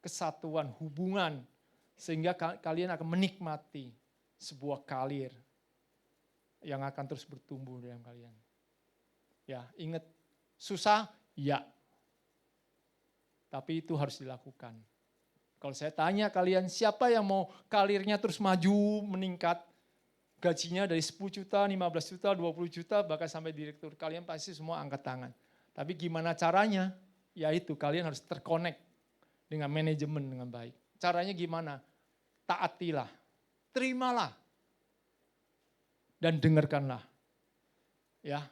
kesatuan, hubungan, sehingga kalian akan menikmati sebuah karir yang akan terus bertumbuh dalam kalian. Ya, ingat, susah? Ya. Tapi itu harus dilakukan. Kalau saya tanya kalian, siapa yang mau karirnya terus maju, meningkat, gajinya dari 10 juta, 15 juta, 20 juta, bahkan sampai direktur, kalian pasti semua angkat tangan. Tapi gimana caranya? Yaitu kalian harus terkonek dengan manajemen dengan baik. Caranya gimana? Taatilah, terimalah, dan dengarkanlah. Ya,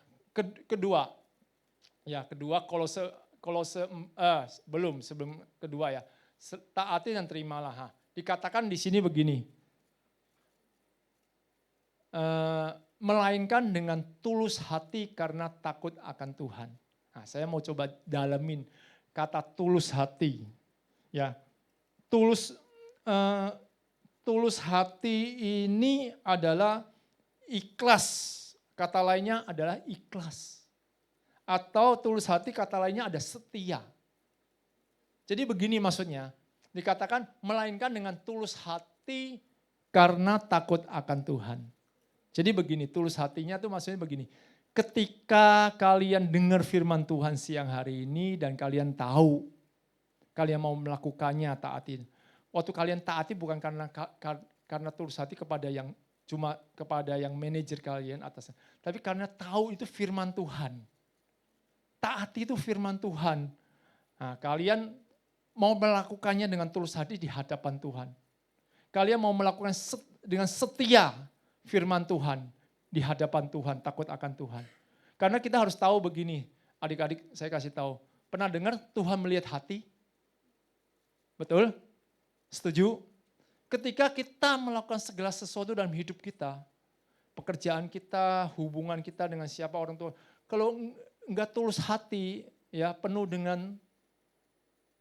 kedua sebelum kedua ya, taati dan terimalah. Dikatakan di sini begini, melainkan dengan tulus hati karena takut akan Tuhan. Nah, saya mau coba dalamin kata tulus hati. Ya, tulus hati ini adalah ikhlas. Kata lainnya adalah ikhlas. Atau tulus hati kata lainnya ada setia. Jadi begini maksudnya, dikatakan melainkan dengan tulus hati karena takut akan Tuhan. Jadi begini, tulus hatinya tuh maksudnya begini, ketika kalian dengar firman Tuhan siang hari ini dan kalian tahu, kalian mau melakukannya, taatin. Waktu kalian taati bukan karena tulus hati kepada yang cuma kepada yang manajer kalian atasnya, tapi karena tahu itu firman Tuhan. Taati itu firman Tuhan. Nah, kalian mau melakukannya dengan tulus hati di hadapan Tuhan. Kalian mau melakukan dengan setia firman Tuhan di hadapan Tuhan, takut akan Tuhan. Karena kita harus tahu begini, adik-adik saya kasih tahu. Pernah dengar Tuhan melihat hati? Betul? Setuju? Ketika kita melakukan segala sesuatu dalam hidup kita, pekerjaan kita, hubungan kita dengan siapa orang tua, kalau enggak tulus hati, ya penuh dengan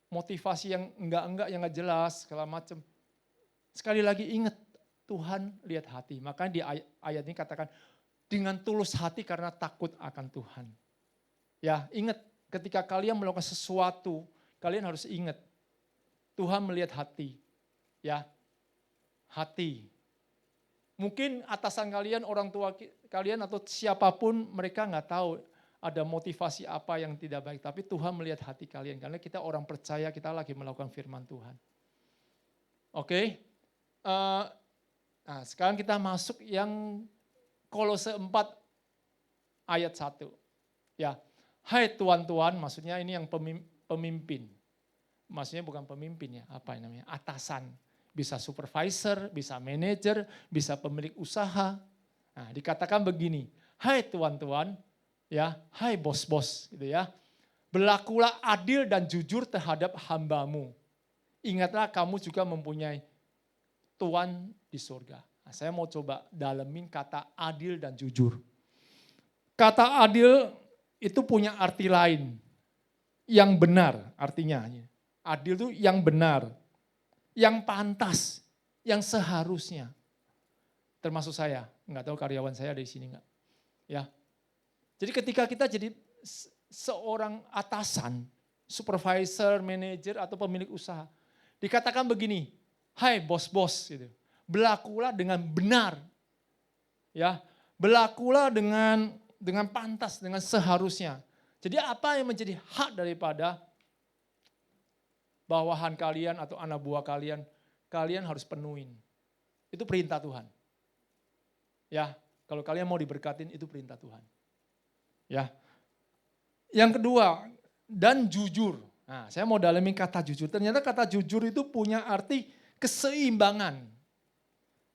motivasi yang enggak yang enggak jelas, segala macam. Sekali lagi ingat, Tuhan lihat hati. Makanya di ayat ini katakan, dengan tulus hati karena takut akan Tuhan. Ya, ingat ketika kalian melakukan sesuatu, kalian harus ingat, Tuhan melihat hati. Ya, hati. Mungkin atasan kalian, orang tua kalian atau siapapun mereka nggak tahu ada motivasi apa yang tidak baik. Tapi Tuhan melihat hati kalian. Karena kita orang percaya, kita lagi melakukan firman Tuhan. Oke. Nah, sekarang kita masuk yang Kolose 4 ayat 1. Ya, hai tuan-tuan, maksudnya ini yang pemimpin. Maksudnya bukan pemimpin ya, apa namanya? Atasan. Bisa supervisor, bisa manajer, bisa pemilik usaha. Nah, dikatakan begini, hai tuan-tuan, ya, hai bos-bos gitu ya. Berlakulah adil dan jujur terhadap hambamu. Ingatlah kamu juga mempunyai Tuhan di surga. Nah, saya mau coba dalemin kata adil dan jujur. Kata adil itu punya arti lain. Yang benar artinya. Adil itu yang benar, yang pantas, yang seharusnya. Termasuk saya, nggak tahu karyawan saya ada di sini nggak. Ya. Jadi ketika kita jadi seorang atasan, supervisor, manajer atau pemilik usaha, dikatakan begini, hai bos-bos, gitu. Berlakulah dengan benar, ya, berlakulah dengan pantas, dengan seharusnya. Jadi apa yang menjadi hak daripada bawahan kalian atau anak buah kalian, kalian harus penuhin. Itu perintah Tuhan. Ya, kalau kalian mau diberkatin itu perintah Tuhan. Ya. Yang kedua, dan jujur. Nah, saya mau dalamin kata jujur. Ternyata kata jujur itu punya arti keseimbangan.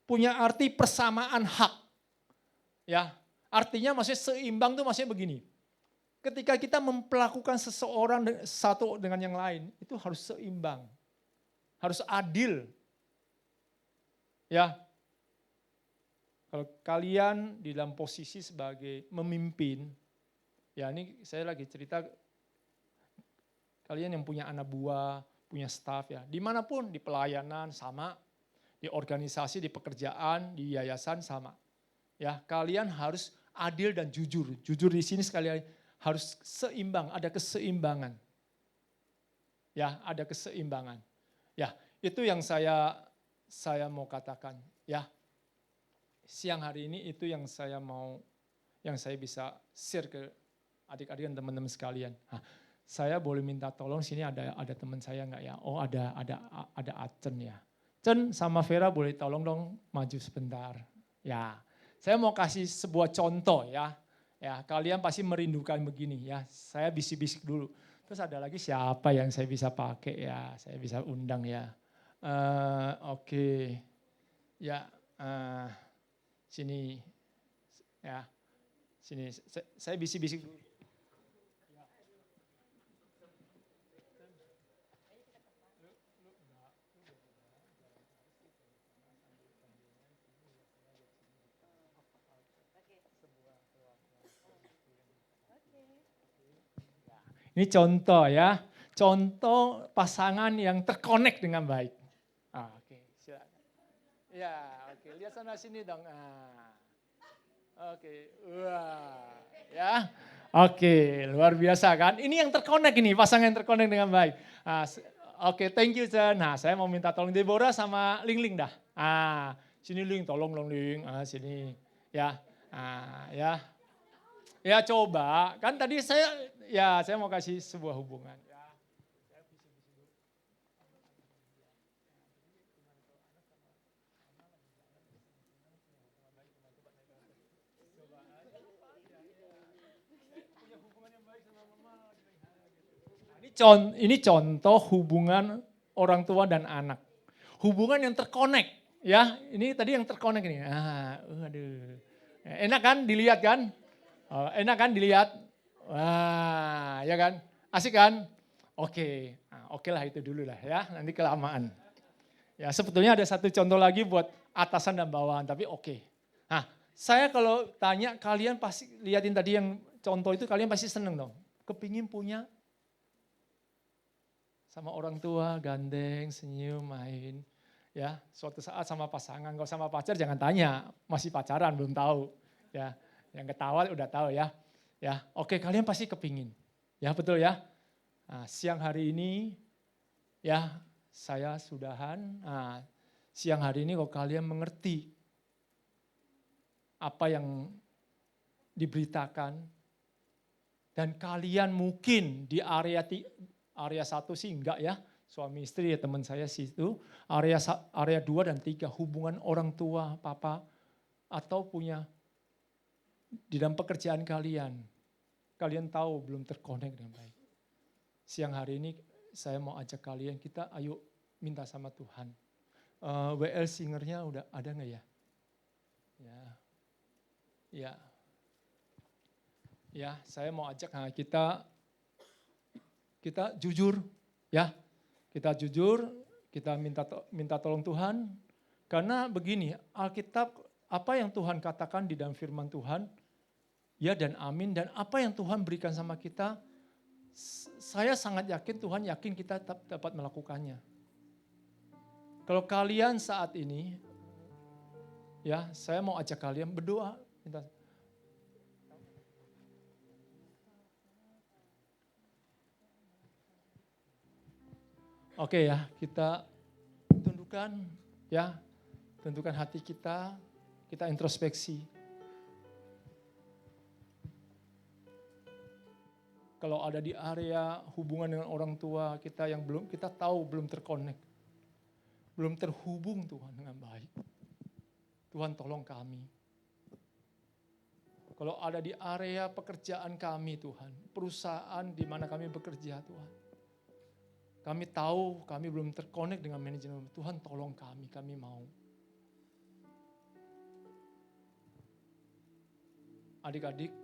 Punya arti persamaan hak. Ya, artinya maksudnya seimbang itu maksudnya begini. Ketika kita memperlakukan seseorang satu dengan yang lain, itu harus seimbang. Harus adil. Ya. Kalau kalian di dalam posisi sebagai memimpin, ya ini saya lagi cerita kalian yang punya anak buah, punya staff ya. Dimanapun, di pelayanan sama, di organisasi, di pekerjaan, di yayasan sama. Ya, kalian harus adil dan jujur. Jujur di sini sekali harus seimbang, ada keseimbangan. Ya, ada keseimbangan. Ya, itu yang saya mau katakan. Ya, siang hari ini itu yang saya bisa share ke adik-adik dan teman-teman sekalian. Nah, saya boleh minta tolong sini ada teman saya enggak ya? Oh, ada Acen ya. Cen sama Vera boleh tolong dong maju sebentar. Ya. Saya mau kasih sebuah contoh ya. Ya, kalian pasti merindukan begini ya. Saya bisik-bisik dulu. Terus ada lagi siapa yang saya bisa pakai ya? Saya bisa undang ya. Oke. Ya, sini ya. Sini saya bisik-bisik dulu. Ini contoh ya, contoh pasangan yang terkonek dengan baik. Oke, silakan. Ya, oke, lihat sana sini dong. Oke, wah, ya, oke, luar biasa kan? Ini yang terkonek ini, pasangan yang terkonek dengan baik. Oke, thank you Chen. Nah, saya mau minta tolong Deborah sama Ling Ling dah. Sini Ling, tolong dong Ling. Sini, ya, ya. Ya coba, kan tadi saya mau kasih sebuah hubungan. Ini contoh hubungan orang tua dan anak. Hubungan yang terkonek, ya. Ini tadi yang terkonek ini. Aduh. Enak kan dilihat kan? Enak kan dilihat? Wah, ya kan? Asik kan? Oke. Oke lah itu dulu lah ya, nanti kelamaan. Ya sebetulnya ada satu contoh lagi buat atasan dan bawahan, tapi oke. Nah, saya kalau tanya kalian pasti liatin tadi yang contoh itu kalian pasti seneng dong. Kepingin punya sama orang tua, gandeng, senyum, main. Ya, suatu saat sama pasangan, kalau sama pacar jangan tanya, masih pacaran belum tahu. Ya, yang ketawa udah tahu ya. Ya, oke kalian pasti kepingin. Ya betul ya. Nah, siang hari ini ya saya sudahan. Nah, siang hari ini kalau kalian mengerti apa yang diberitakan dan kalian mungkin di area 1 sih enggak ya. Suami istri ya teman saya situ. Area 2 dan 3 hubungan orang tua, papa atau punya di dalam pekerjaan kalian tahu belum terkonek dengan baik. Siang hari ini saya mau ajak kalian, kita ayo minta sama Tuhan. WL singernya udah ada nggak ya? Ya, saya mau ajak kita jujur, ya. Kita jujur, kita minta tolong Tuhan. Karena begini, Alkitab apa yang Tuhan katakan di dalam firman Tuhan, ya dan amin. Dan apa yang Tuhan berikan sama kita, Saya sangat yakin Tuhan yakin kita dapat melakukannya. Kalau kalian saat ini, ya saya mau ajak kalian berdoa. Oke ya, kita tundukkan hati kita introspeksi. Kalau ada di area hubungan dengan orang tua kita yang kita tahu belum terkonek, belum terhubung Tuhan dengan baik. Tuhan tolong kami. Kalau ada di area pekerjaan kami Tuhan, perusahaan di mana kami bekerja Tuhan. Kami tahu kami belum terkonek dengan manajemen. Tuhan tolong kami mau. Adik-adik,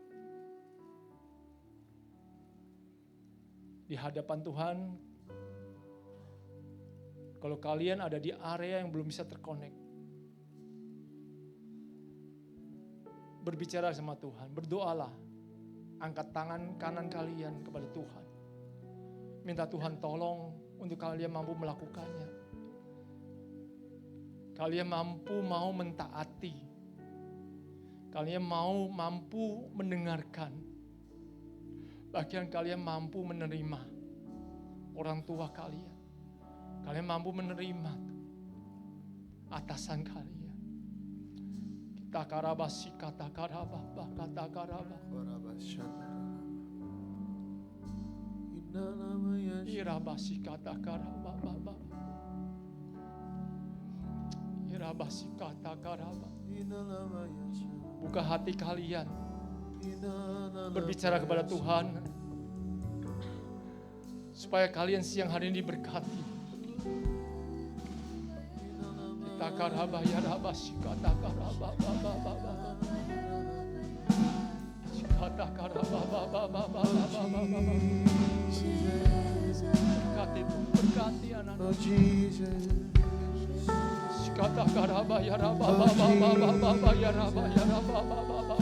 di hadapan Tuhan, kalau kalian ada di area yang belum bisa terkonek, berbicara sama Tuhan, berdoalah, angkat tangan kanan kalian kepada Tuhan. Minta Tuhan tolong untuk kalian mampu melakukannya. Kalian mau mentaati. Kalian mampu mendengarkan. Bahkan kalian mampu menerima orang tua kalian. Kalian mampu menerima atasan kalian. Kita karabasi kata karabah, kata karabah. Irabasi kata karabah, irabasi kata karabah. Buka hati kalian, berbicara kepada Tuhan, supaya kalian siang hari ini diberkati. Kita karabah, irabasi kata karabah, kata karabah, berkati anak-anak. Kata karaba ya raba baba ya raba ya raba baba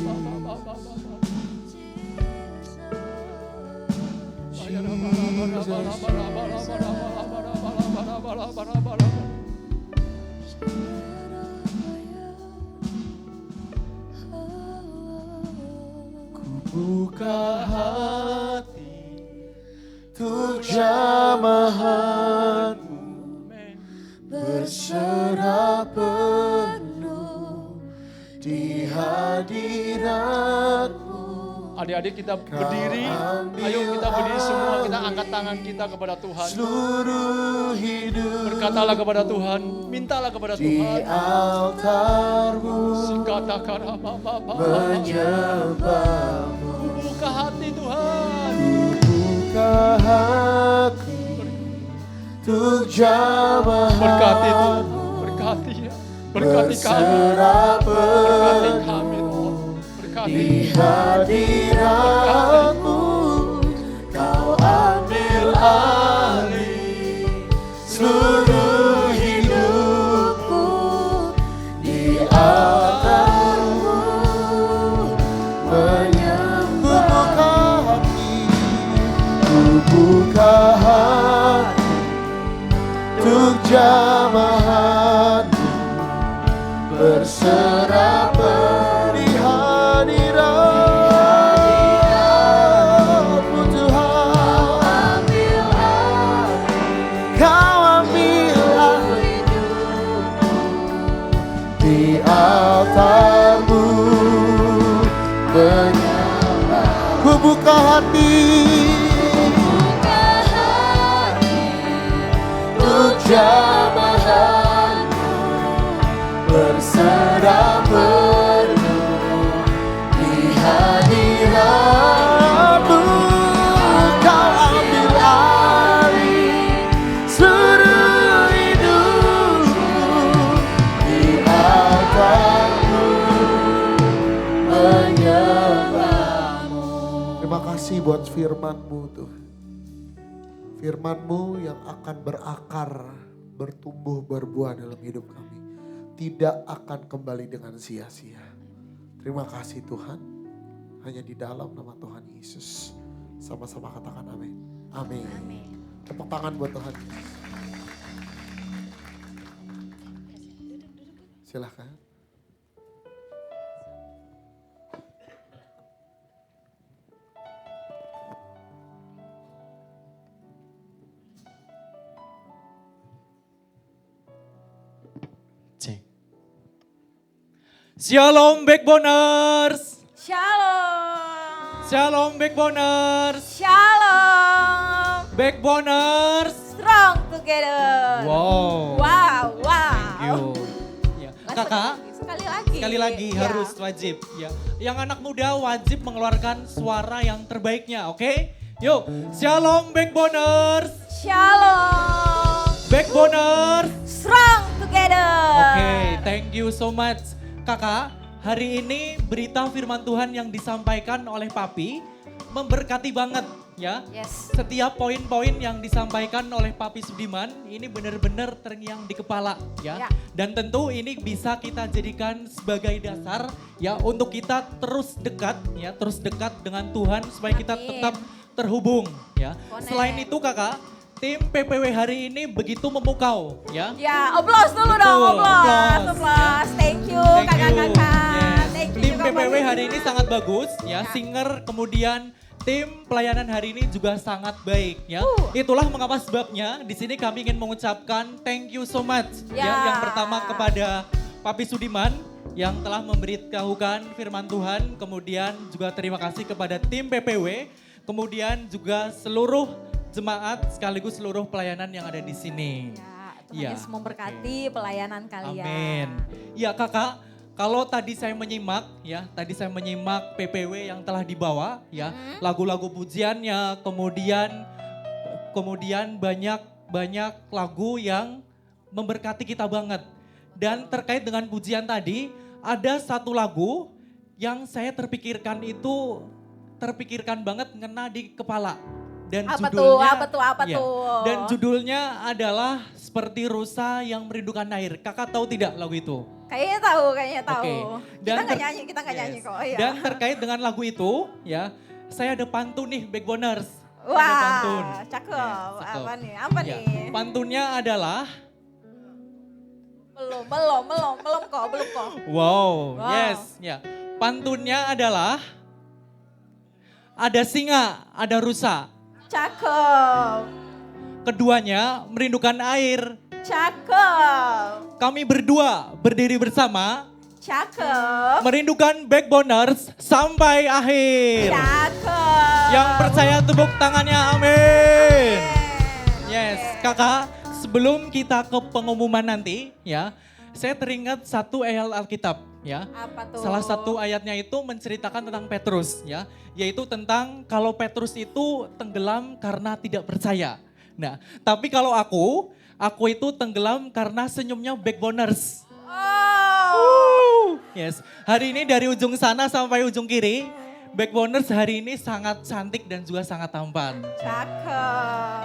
buka hati untuk jamahanmu, berserah penuh di hadiratmu. Adik-adik kita berdiri, ayo kita berdiri semua, kita angkat tangan kita kepada Tuhan. Seluruh hidup berkatalah kepada Tuhan, mintalah kepada di Tuhan. altarmu menyembahmu. Buka hati Tuhan, Buka hati untuk jamahanmu, berkati Tuhan, berkati ya, berkati kami, berkati kami Tuhan, berkati di hadiratmu. Kau ambil alih seluruh hidupku di altarmu menyembah. Buka hati untuk jamahanmu, berserah di hadiratmu Tuhan. Kau ambil alih di altarmu menyembah. Ku buka hati untuk jamahanmu, berserah penuh di hadiratmu. Kau ambil alih seluruh hidupku di altarmu menyembahmu. Terima kasih buat firman-Mu Tuhan. Firman-Mu yang akan berakar, bertumbuh, berbuah dalam hidup kami. Tidak akan kembali dengan sia-sia. Terima kasih Tuhan. Hanya di dalam nama Tuhan Yesus. Sama-sama katakan amin. Amin. Tepuk tangan buat Tuhan. Silahkan. Cek. Shalom Backboners. Shalom. Shalom Backboners. Shalom. Backboners. Strong together. Wow. Wow. Thank you. Ya. Kakak, sekali lagi Ya. harus wajib ya. Yang anak muda wajib mengeluarkan suara yang terbaiknya, oke? Yuk, Shalom Backboners. Shalom. Backboners. Strong together. Oke, thank you so much. Kakak, hari ini berita firman Tuhan yang disampaikan oleh Papi memberkati banget ya. Yes. Setiap poin-poin yang disampaikan oleh Papi Sudiman ini benar-benar terngiang di kepala ya. Ya. Dan tentu ini bisa kita jadikan sebagai dasar ya untuk kita terus dekat dengan Tuhan supaya kita Amin. tetap terhubung ya. Connect. Selain itu Kakak, tim PPW hari ini begitu memukau ya. Ya, applause dulu Betul, dong, applause. applause, Applause. Thank you Thank you. kakak-kakak. Yes. Thank you Tim juga PPW buat hari ini sangat bagus ya, Ya. singer kemudian tim pelayanan hari ini juga sangat baik ya. Itulah mengapa sebabnya di sini kami ingin mengucapkan thank you so much ya. Ya. Yang pertama kepada Papi Sudiman yang telah memberitahukan firman Tuhan, kemudian juga terima kasih kepada tim PPW, kemudian juga seluruh jemaat sekaligus seluruh pelayanan yang ada di sini. Ya, Tuhan Ya, Yesus memberkati pelayanan kalian. Amin. Ya Kakak, kalau tadi saya menyimak PPW yang telah dibawa ya, lagu-lagu pujiannya, kemudian banyak lagu yang memberkati kita banget. Dan terkait dengan pujian tadi, ada satu lagu yang saya terpikirkan banget ngena di kepala. Dan Apa judulnya, tuh? Apa ya, tuh? Dan judulnya adalah Seperti Rusa yang Merindukan Air. Kakak tahu tidak lagu itu? Kayaknya tahu. Oke. Kita nggak nyanyi, Yes. kok. Iya. Dan terkait dengan lagu itu, ya, saya ada pantun nih, Backboners. Ada Wah, pantun. cakep. Yes, cakep. Apa nih? Apa Ya, nih? pantunnya adalah, Belum kok. wow, Wow. yes, ya. Pantunnya adalah, ada singa, ada rusa. Cakep. Keduanya merindukan air. Cakep. Kami berdua berdiri bersama, Cakep. merindukan Backboners sampai akhir. Cakep. Yang percaya tepuk tangannya, amin. Yes, kakak, sebelum kita ke pengumuman nanti ya, saya teringat satu ayat Alkitab ya. Apa tuh? Salah satu ayatnya itu menceritakan tentang Petrus ya, yaitu tentang kalau Petrus itu tenggelam karena tidak percaya. Nah, tapi kalau aku itu tenggelam karena senyumnya Backboners. Oh. Yes, hari ini dari ujung sana sampai ujung kiri, Backboners hari ini sangat cantik dan juga sangat tampan. Cakep.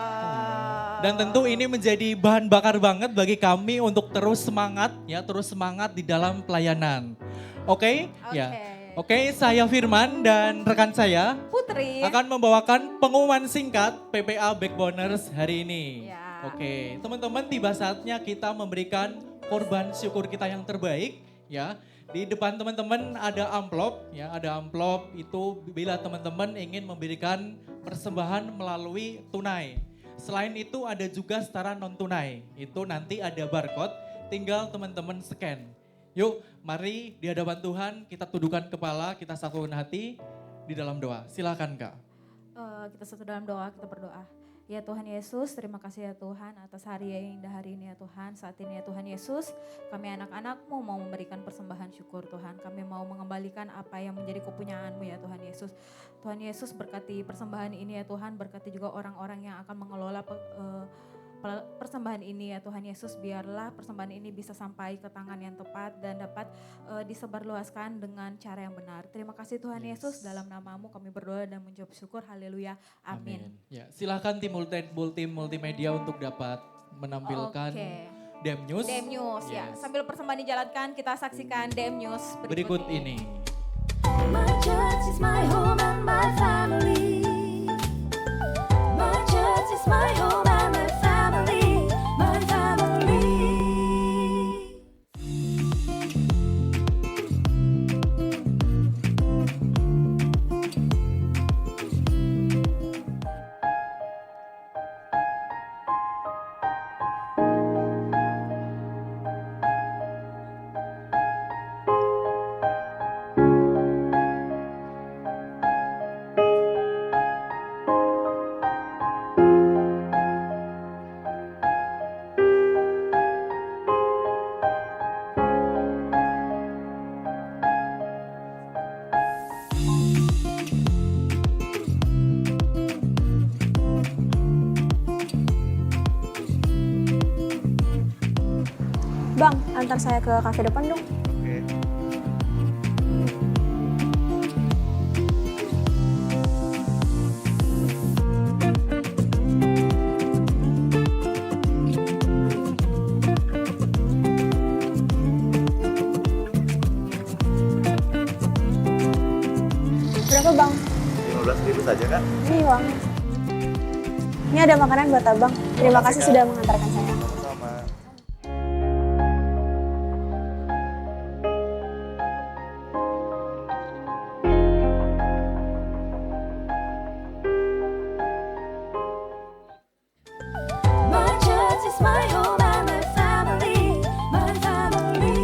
Dan tentu ini menjadi bahan bakar banget bagi kami untuk terus semangat di dalam pelayanan. Oke? Ya. Oke, saya Firman dan rekan saya Putri. akan membawakan pengumuman singkat PPA Backboners hari ini. Ya. Oke, teman-teman tiba saatnya kita memberikan korban syukur kita yang terbaik ya. Di depan teman-teman ada amplop ya, ada amplop itu bila teman-teman ingin memberikan persembahan melalui tunai. Selain itu ada juga setara non tunai. Itu nanti ada barcode, tinggal teman-teman scan. Yuk, mari di hadapan Tuhan kita tundukkan kepala, kita satukan hati di dalam doa. Silakan Kak. Kita satu dalam doa, kita berdoa. Ya Tuhan Yesus, terima kasih ya Tuhan atas hari yang indah hari ini ya Tuhan. Saat ini ya Tuhan Yesus, kami anak-anak-Mu mau memberikan persembahan syukur Tuhan. Kami mau mengembalikan apa yang menjadi kepunyaan-Mu ya Tuhan Yesus. Tuhan Yesus berkati persembahan ini ya Tuhan, berkati juga orang-orang yang akan mengelola persembahan ini ya Tuhan Yesus, biarlah persembahan ini bisa sampai ke tangan yang tepat dan dapat disebarluaskan dengan cara yang benar. Terima kasih Tuhan Yesus, dalam nama-Mu kami berdoa dan menjawab syukur, haleluya, amin. Ya, silakan tim multimedia untuk dapat menampilkan Oke. Dem News. DM News ya, Yes. sambil persembahan dijalankan kita saksikan DM News Berikut ini. My church is my home and my family. Bang, antar saya ke kafe depan dong. Oke. Berapa bang? 15.000 saja kan? Ini uangnya. Ini ada makanan buat abang. Terima kasih sudah mengantarkan saya. Sama-sama. My church is my home and my family, my family.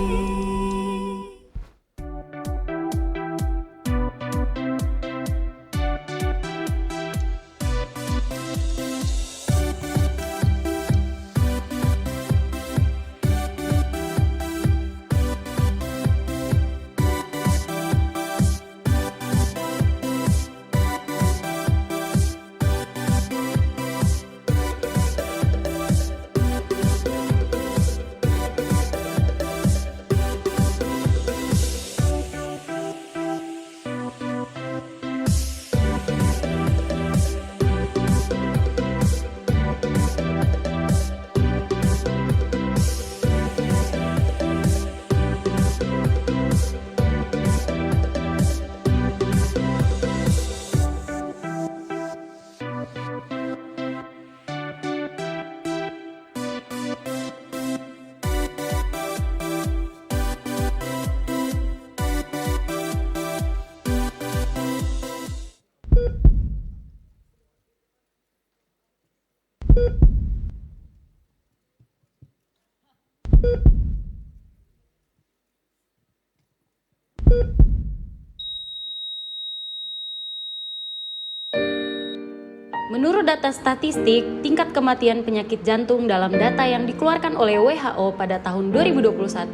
Menurut data statistik, tingkat kematian penyakit jantung dalam data yang dikeluarkan oleh WHO pada tahun 2021,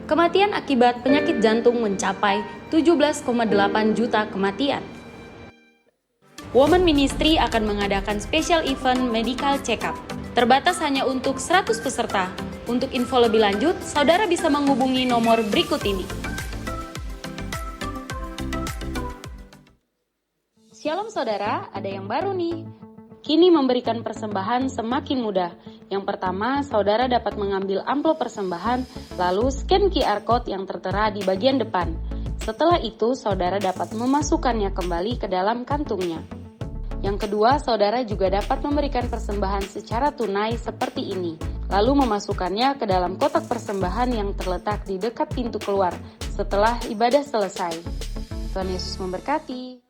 kematian akibat penyakit jantung mencapai 17,8 juta kematian. Women Ministry akan mengadakan special event medical check-up. Terbatas hanya untuk 100 peserta. Untuk info lebih lanjut, saudara bisa menghubungi nomor berikut ini. Shalom saudara, ada yang baru nih. Kini memberikan persembahan semakin mudah. Yang pertama, saudara dapat mengambil amplop persembahan, lalu scan QR Code yang tertera di bagian depan. Setelah itu, saudara dapat memasukkannya kembali ke dalam kantungnya. Yang kedua, saudara juga dapat memberikan persembahan secara tunai seperti ini, lalu memasukkannya ke dalam kotak persembahan yang terletak di dekat pintu keluar setelah ibadah selesai. Tuhan Yesus memberkati.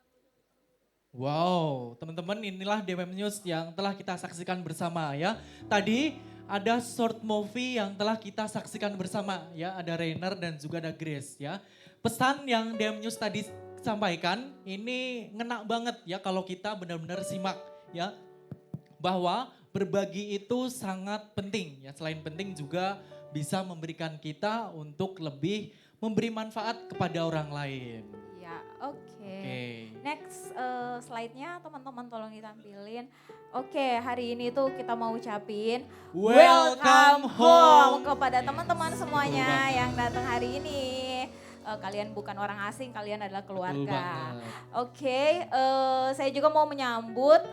Wow, teman-teman, inilah DMM News yang telah kita saksikan bersama ya. Tadi ada short movie yang telah kita saksikan bersama ya. Ada Rainer dan juga ada Grace ya. Pesan yang DMM News tadi sampaikan ini ngena banget ya kalau kita benar-benar simak ya. Bahwa berbagi itu sangat penting ya. Selain penting juga bisa memberikan kita untuk lebih memberi manfaat kepada orang lain. Ya, oke. Oke. Next slide-nya teman-teman tolong ditampilin. Oke, hari ini tuh kita mau ucapin Welcome home kepada Yes, teman-teman betul semuanya banget. yang datang hari ini. Kalian bukan orang asing, kalian adalah Betul keluarga. banget. Oke, saya juga mau menyambut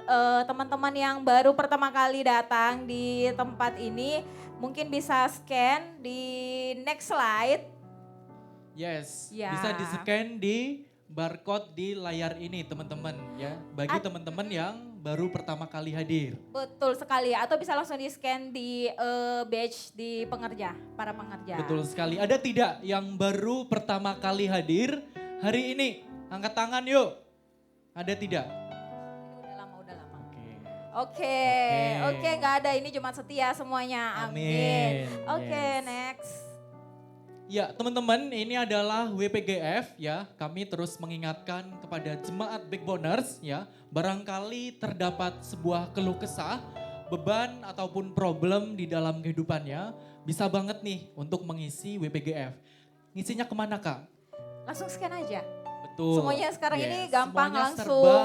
teman-teman yang baru pertama kali datang di tempat ini. Mungkin bisa scan di next slide. Yes, Ya. bisa di-scan di barcode di layar ini teman-teman ya. Bagi teman-teman yang baru pertama kali hadir. Betul sekali, atau bisa langsung di-scan di badge di pengerja, para pengerja. Betul sekali. Ada tidak yang baru pertama kali hadir hari ini? Angkat tangan yuk. Ada tidak? Udah lama, udah lama. Oke. Oke, nggak ada, ini Jumat setia semuanya, amin. Amin. Oke, Yes. next. Ya teman-teman, ini adalah WPGF ya. Kami terus mengingatkan kepada jemaat Backboners ya. Barangkali terdapat sebuah keluh kesah, beban ataupun problem di dalam kehidupannya. Bisa banget nih untuk mengisi WPGF. Ngisinya kemana Kak? Langsung scan aja. Betul. Semuanya sekarang ini Yes, gampang, semuanya langsung. serba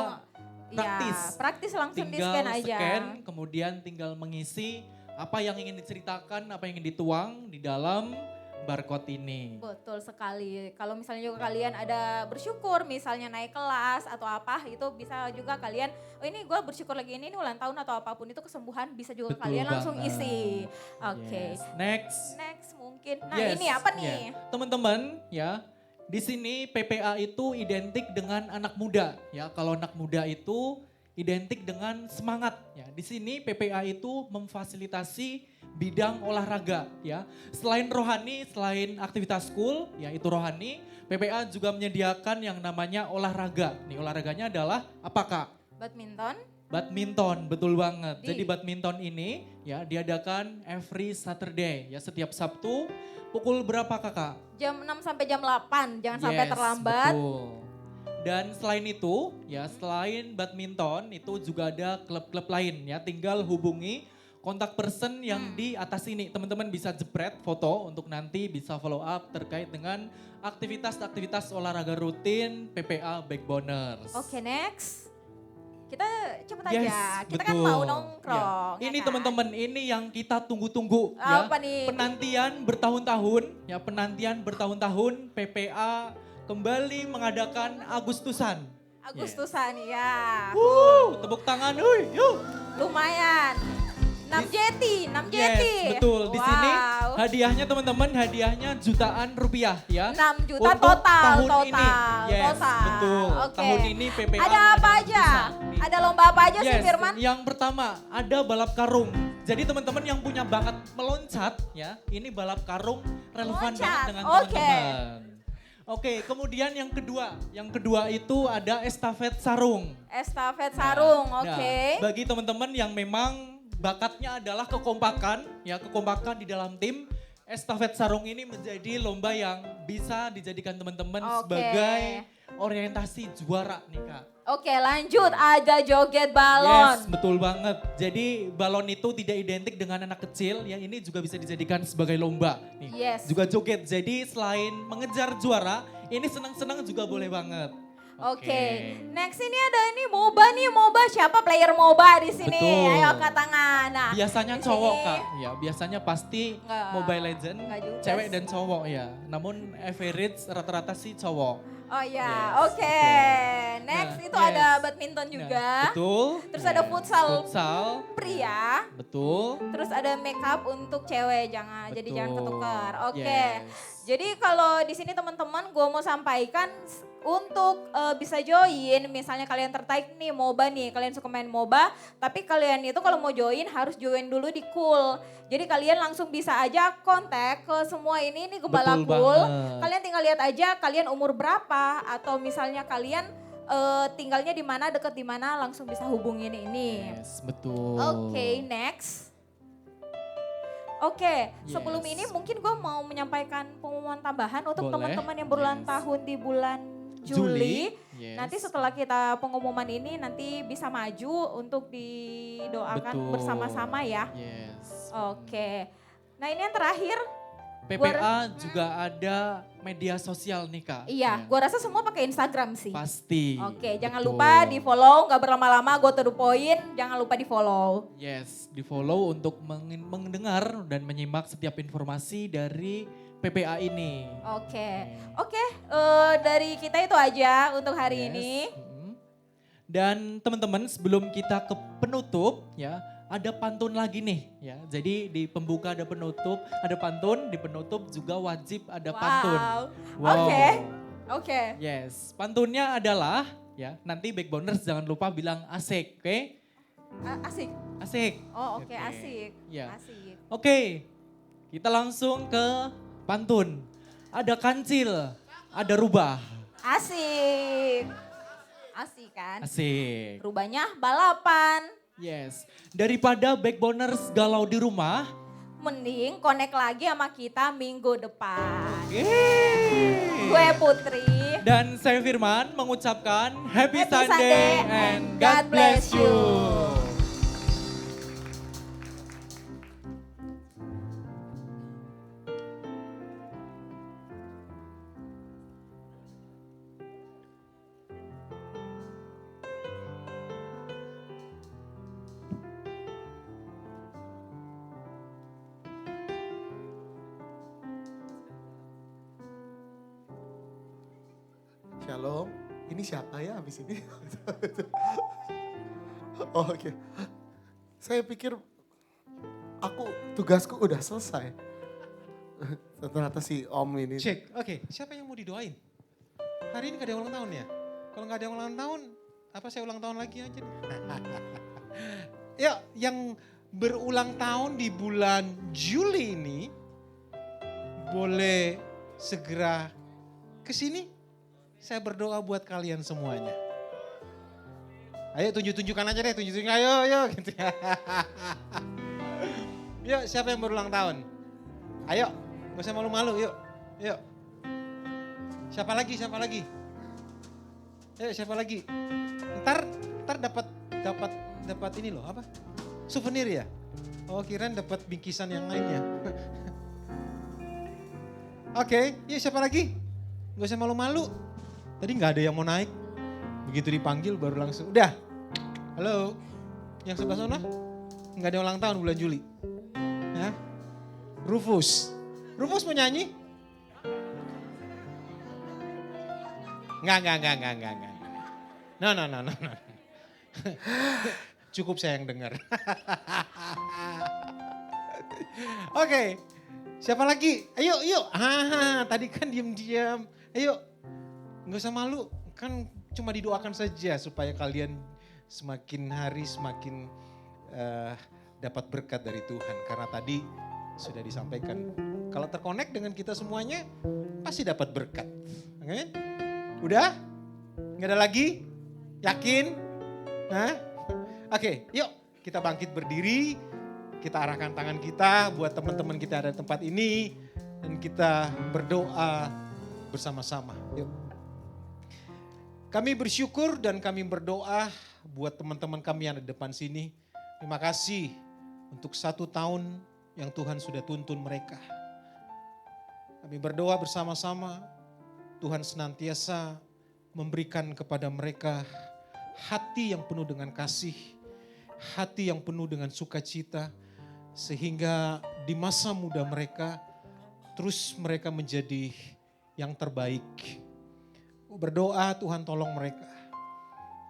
Ya, praktis. praktis langsung Tinggal di-scan aja. scan, kemudian tinggal mengisi apa yang ingin diceritakan, apa yang ingin dituang di dalam barcode ini. Betul sekali. Kalau misalnya juga kalian ada bersyukur, misalnya naik kelas atau apa, itu bisa juga kalian, oh ini gue bersyukur lagi ini ulang tahun atau apapun itu kesembuhan, bisa juga Betul kalian langsung banget. isi. Oke. Yes. Next. Next mungkin. Nah Yes, ini apa ya. nih? Teman-teman ya, di sini PPA itu identik dengan anak muda ya. Kalau anak muda itu identik dengan semangat ya. Di sini PPA itu memfasilitasi bidang olahraga ya. Selain rohani, selain aktivitas school ya itu rohani, PPA juga menyediakan yang namanya olahraga. Nih olahraganya adalah apa Kak? Badminton. Badminton, betul banget. Di- Jadi badminton ini ya diadakan every Saturday ya setiap Sabtu. Pukul berapa Kakak? Jam 6 sampai jam 8, jangan sampai Yes, terlambat. betul. Dan selain itu, ya selain badminton itu juga ada klub-klub lain ya. Tinggal hubungi kontak person yang di atas ini. Teman-teman bisa jepret foto untuk nanti bisa follow up terkait dengan aktivitas-aktivitas olahraga rutin PPA Backboners. Oke next. Kita cepet Yes, aja, kita kan betul. mau nongkrong. Ya. ya Ini kan? teman-teman, ini yang kita tunggu-tunggu ya. Apa nih? Penantian bertahun-tahun, ya penantian bertahun-tahun PPA kembali mengadakan Agustusan. Agustusan ya. Tepuk tangan, huy, yuk. Lumayan. 6 jeti, 6 jeti. Yes, betul. Di sini Wow. hadiahnya teman-teman, hadiahnya jutaan rupiah ya. 6 juta Untuk total, tahun total, ini. Yes, total. betul. Oke. Tahun ini PPA Ada apa mengadakan aja? Agustusan. Ada lomba apa aja sih Yes, Firman? yang pertama ada balap karung. Jadi teman-teman yang punya bakat meloncat ya, ini balap karung relevan Meloncat, banget dengan oke. teman-teman. Oke, kemudian yang kedua itu ada estafet sarung. Estafet sarung, Nah, oke. bagi teman-teman yang memang bakatnya adalah kekompakan, ya kekompakan di dalam tim, estafet sarung ini menjadi lomba yang bisa dijadikan teman-teman Oke. sebagai orientasi juara nih Kak. Oke lanjut, ada joget balon. Yes, betul banget. Jadi balon itu tidak identik dengan anak kecil, ya ini juga bisa dijadikan sebagai lomba. Nih, Yes. juga joget. Jadi selain mengejar juara, ini senang-senang juga boleh banget. Oke, next ini ada ini MOBA. Siapa player MOBA di sini? Betul. Ayo angkat tangan. Nah, Biasanya di cowok sini- Kak, ya biasanya pasti Enggak. Mobile Legend, Enggak juga cewek sih. dan cowok ya. Namun average rata-rata sih cowok. Oh ya, Yes, oke. Next Nah, itu yes. ada badminton Nah, juga. betul. Terus ada futsal Futsal, pria. betul. Terus ada make up untuk cewek, jadi jangan Betul. ketukar. Oke. Yes. Jadi kalau di sini teman-teman gue mau sampaikan untuk bisa join, misalnya kalian tertarik nih MOBA nih, kalian suka main MOBA, tapi kalian itu kalau mau join harus join dulu di Cool. Jadi kalian langsung bisa aja kontak ke semua ini Gembala Betul Cool. banget. Kalian tinggal lihat aja kalian umur berapa atau misalnya kalian tinggalnya di mana, deket di mana, langsung bisa hubungin ini. Yes, betul. Oke, next. Oke, Yes. sebelum ini mungkin gue mau menyampaikan pengumuman tambahan untuk Boleh. teman-teman yang berulang Yes. tahun di bulan Juli. Yes. Nanti setelah kita pengumuman ini nanti bisa maju untuk didoakan Betul. bersama-sama ya. Yes. Oke. Nah ini yang terakhir, PPA juga ada media sosial nih Kak. iya, Ya, gue rasa semua pakai Instagram sih. pasti. Oke, jangan Betul. lupa di follow, gak berlama-lama, go to the point, jangan lupa di follow. Yes, di follow untuk mendengar dan menyimak setiap informasi dari PPA ini. Oke, dari kita itu aja untuk hari Yes, ini. Dan teman-teman sebelum kita ke penutup ya, ada pantun lagi nih ya. Jadi di pembuka ada penutup, ada pantun, di penutup juga wajib ada pantun. Wow. Oke. Yes, pantunnya adalah ya, nanti Backboners jangan lupa bilang asik, oke? Asik. Asik. Oh oke, asik. Ya. Asik. Oke, kita langsung ke pantun. Ada kancil, ada rubah. Asik. Asik kan? Asik. Rubahnya balapan. Yes, daripada Backboners galau di rumah, Mending connect lagi sama kita minggu depan. yeay. Gue Putri. Dan saya Firman mengucapkan Happy, Happy Sunday, Sunday and and God God bless bless you. you. Shalom. Ini siapa ya habis ini? Oh, oke. Saya pikir tugasku udah selesai. Ternyata si Om ini. Cek, oke. Siapa yang mau didoain? Hari ini gak ada ulang tahun ya? Kalau gak ada ulang tahun, apa saya ulang tahun lagi aja nih? Ya, yang berulang tahun di bulan Juli ini, boleh segera ke sini. Saya berdoa buat kalian semuanya. Ayo tunjuk-tunjukkan aja deh, tunjuk-tunjukkan, ayo gitu ya. Yuk, siapa yang berulang tahun? Ayo, gak usah malu-malu, yuk. Siapa lagi? Ayo, siapa lagi? Ntar dapat ini loh, apa? Souvenir ya? Oh, kirain dapat bingkisan yang lainnya. Oke, yuk siapa lagi? Gak usah malu-malu. Tadi gak ada yang mau naik. Begitu dipanggil baru langsung, udah. Halo, yang sebelah sana? Gak ada ulang tahun bulan Juli. Hah? Rufus mau nyanyi? Enggak. No. Cukup saya yang dengar. Oke, siapa lagi? Ayo. Tadi kan diam-diam. Ayo, nggak usah malu. Kan cuma didoakan saja supaya kalian semakin hari semakin dapat berkat dari Tuhan. Karena tadi sudah disampaikan, kalau terkonek dengan kita semuanya pasti dapat berkat. Oke? Udah? Nggak ada lagi? Yakin? Hah? Oke, yuk kita bangkit berdiri. Kita arahkan tangan kita buat teman-teman kita ada di tempat ini. Dan kita berdoa bersama-sama. Yuk. Kami bersyukur dan kami berdoa buat teman-teman kami yang ada di depan sini. Terima kasih untuk 1 tahun yang Tuhan sudah tuntun mereka. Kami berdoa bersama-sama, Tuhan senantiasa memberikan kepada mereka hati yang penuh dengan kasih, hati yang penuh dengan sukacita, sehingga di masa muda mereka, terus mereka menjadi yang terbaik. Berdoa Tuhan tolong mereka.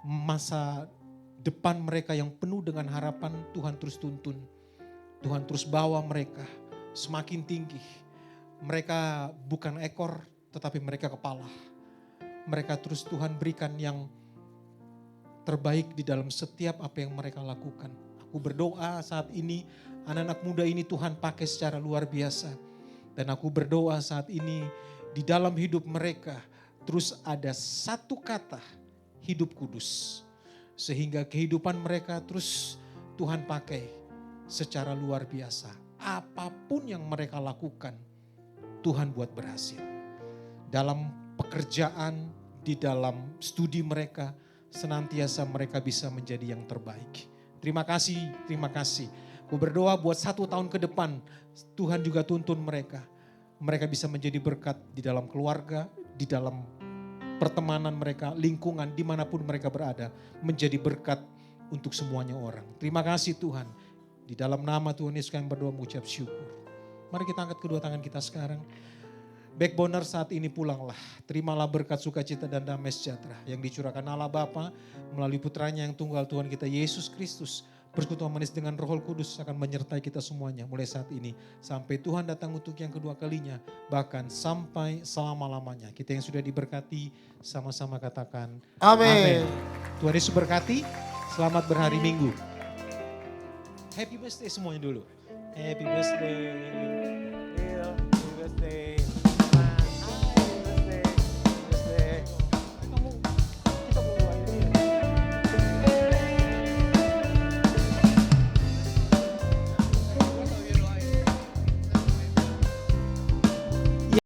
Masa depan mereka yang penuh dengan harapan Tuhan terus tuntun. Tuhan terus bawa mereka semakin tinggi. Mereka bukan ekor tetapi mereka kepala. Mereka terus Tuhan berikan yang terbaik di dalam setiap apa yang mereka lakukan. Aku berdoa saat ini anak-anak muda ini Tuhan pakai secara luar biasa. Dan aku berdoa saat ini di dalam hidup mereka terus ada satu kata, hidup kudus. Sehingga kehidupan mereka terus Tuhan pakai secara luar biasa. Apapun yang mereka lakukan, Tuhan buat berhasil. Dalam pekerjaan, di dalam studi mereka, senantiasa mereka bisa menjadi yang terbaik. Terima kasih. Aku berdoa buat 1 tahun ke depan, Tuhan juga tuntun mereka. Mereka bisa menjadi berkat di dalam keluarga, di dalam pertemanan mereka, lingkungan, dimanapun mereka berada, menjadi berkat untuk semuanya orang. Terima kasih Tuhan. Di dalam nama Tuhan Yesus kami berdoa mengucap syukur. Mari kita angkat kedua tangan kita sekarang. Backboner saat ini pulanglah. Terimalah berkat sukacita dan damai sejahtera yang dicurahkan Allah Bapa melalui putranya yang tunggal Tuhan kita Yesus Kristus. Persekutuan manis dengan Roh Kudus akan menyertai kita semuanya mulai saat ini. Sampai Tuhan datang untuk yang kedua kalinya. Bahkan sampai selama-lamanya. Kita yang sudah diberkati sama-sama katakan amin. Tuhan Yesus berkati. Selamat berhari Minggu. Happy birthday semuanya dulu. Happy birthday. Happy birthday.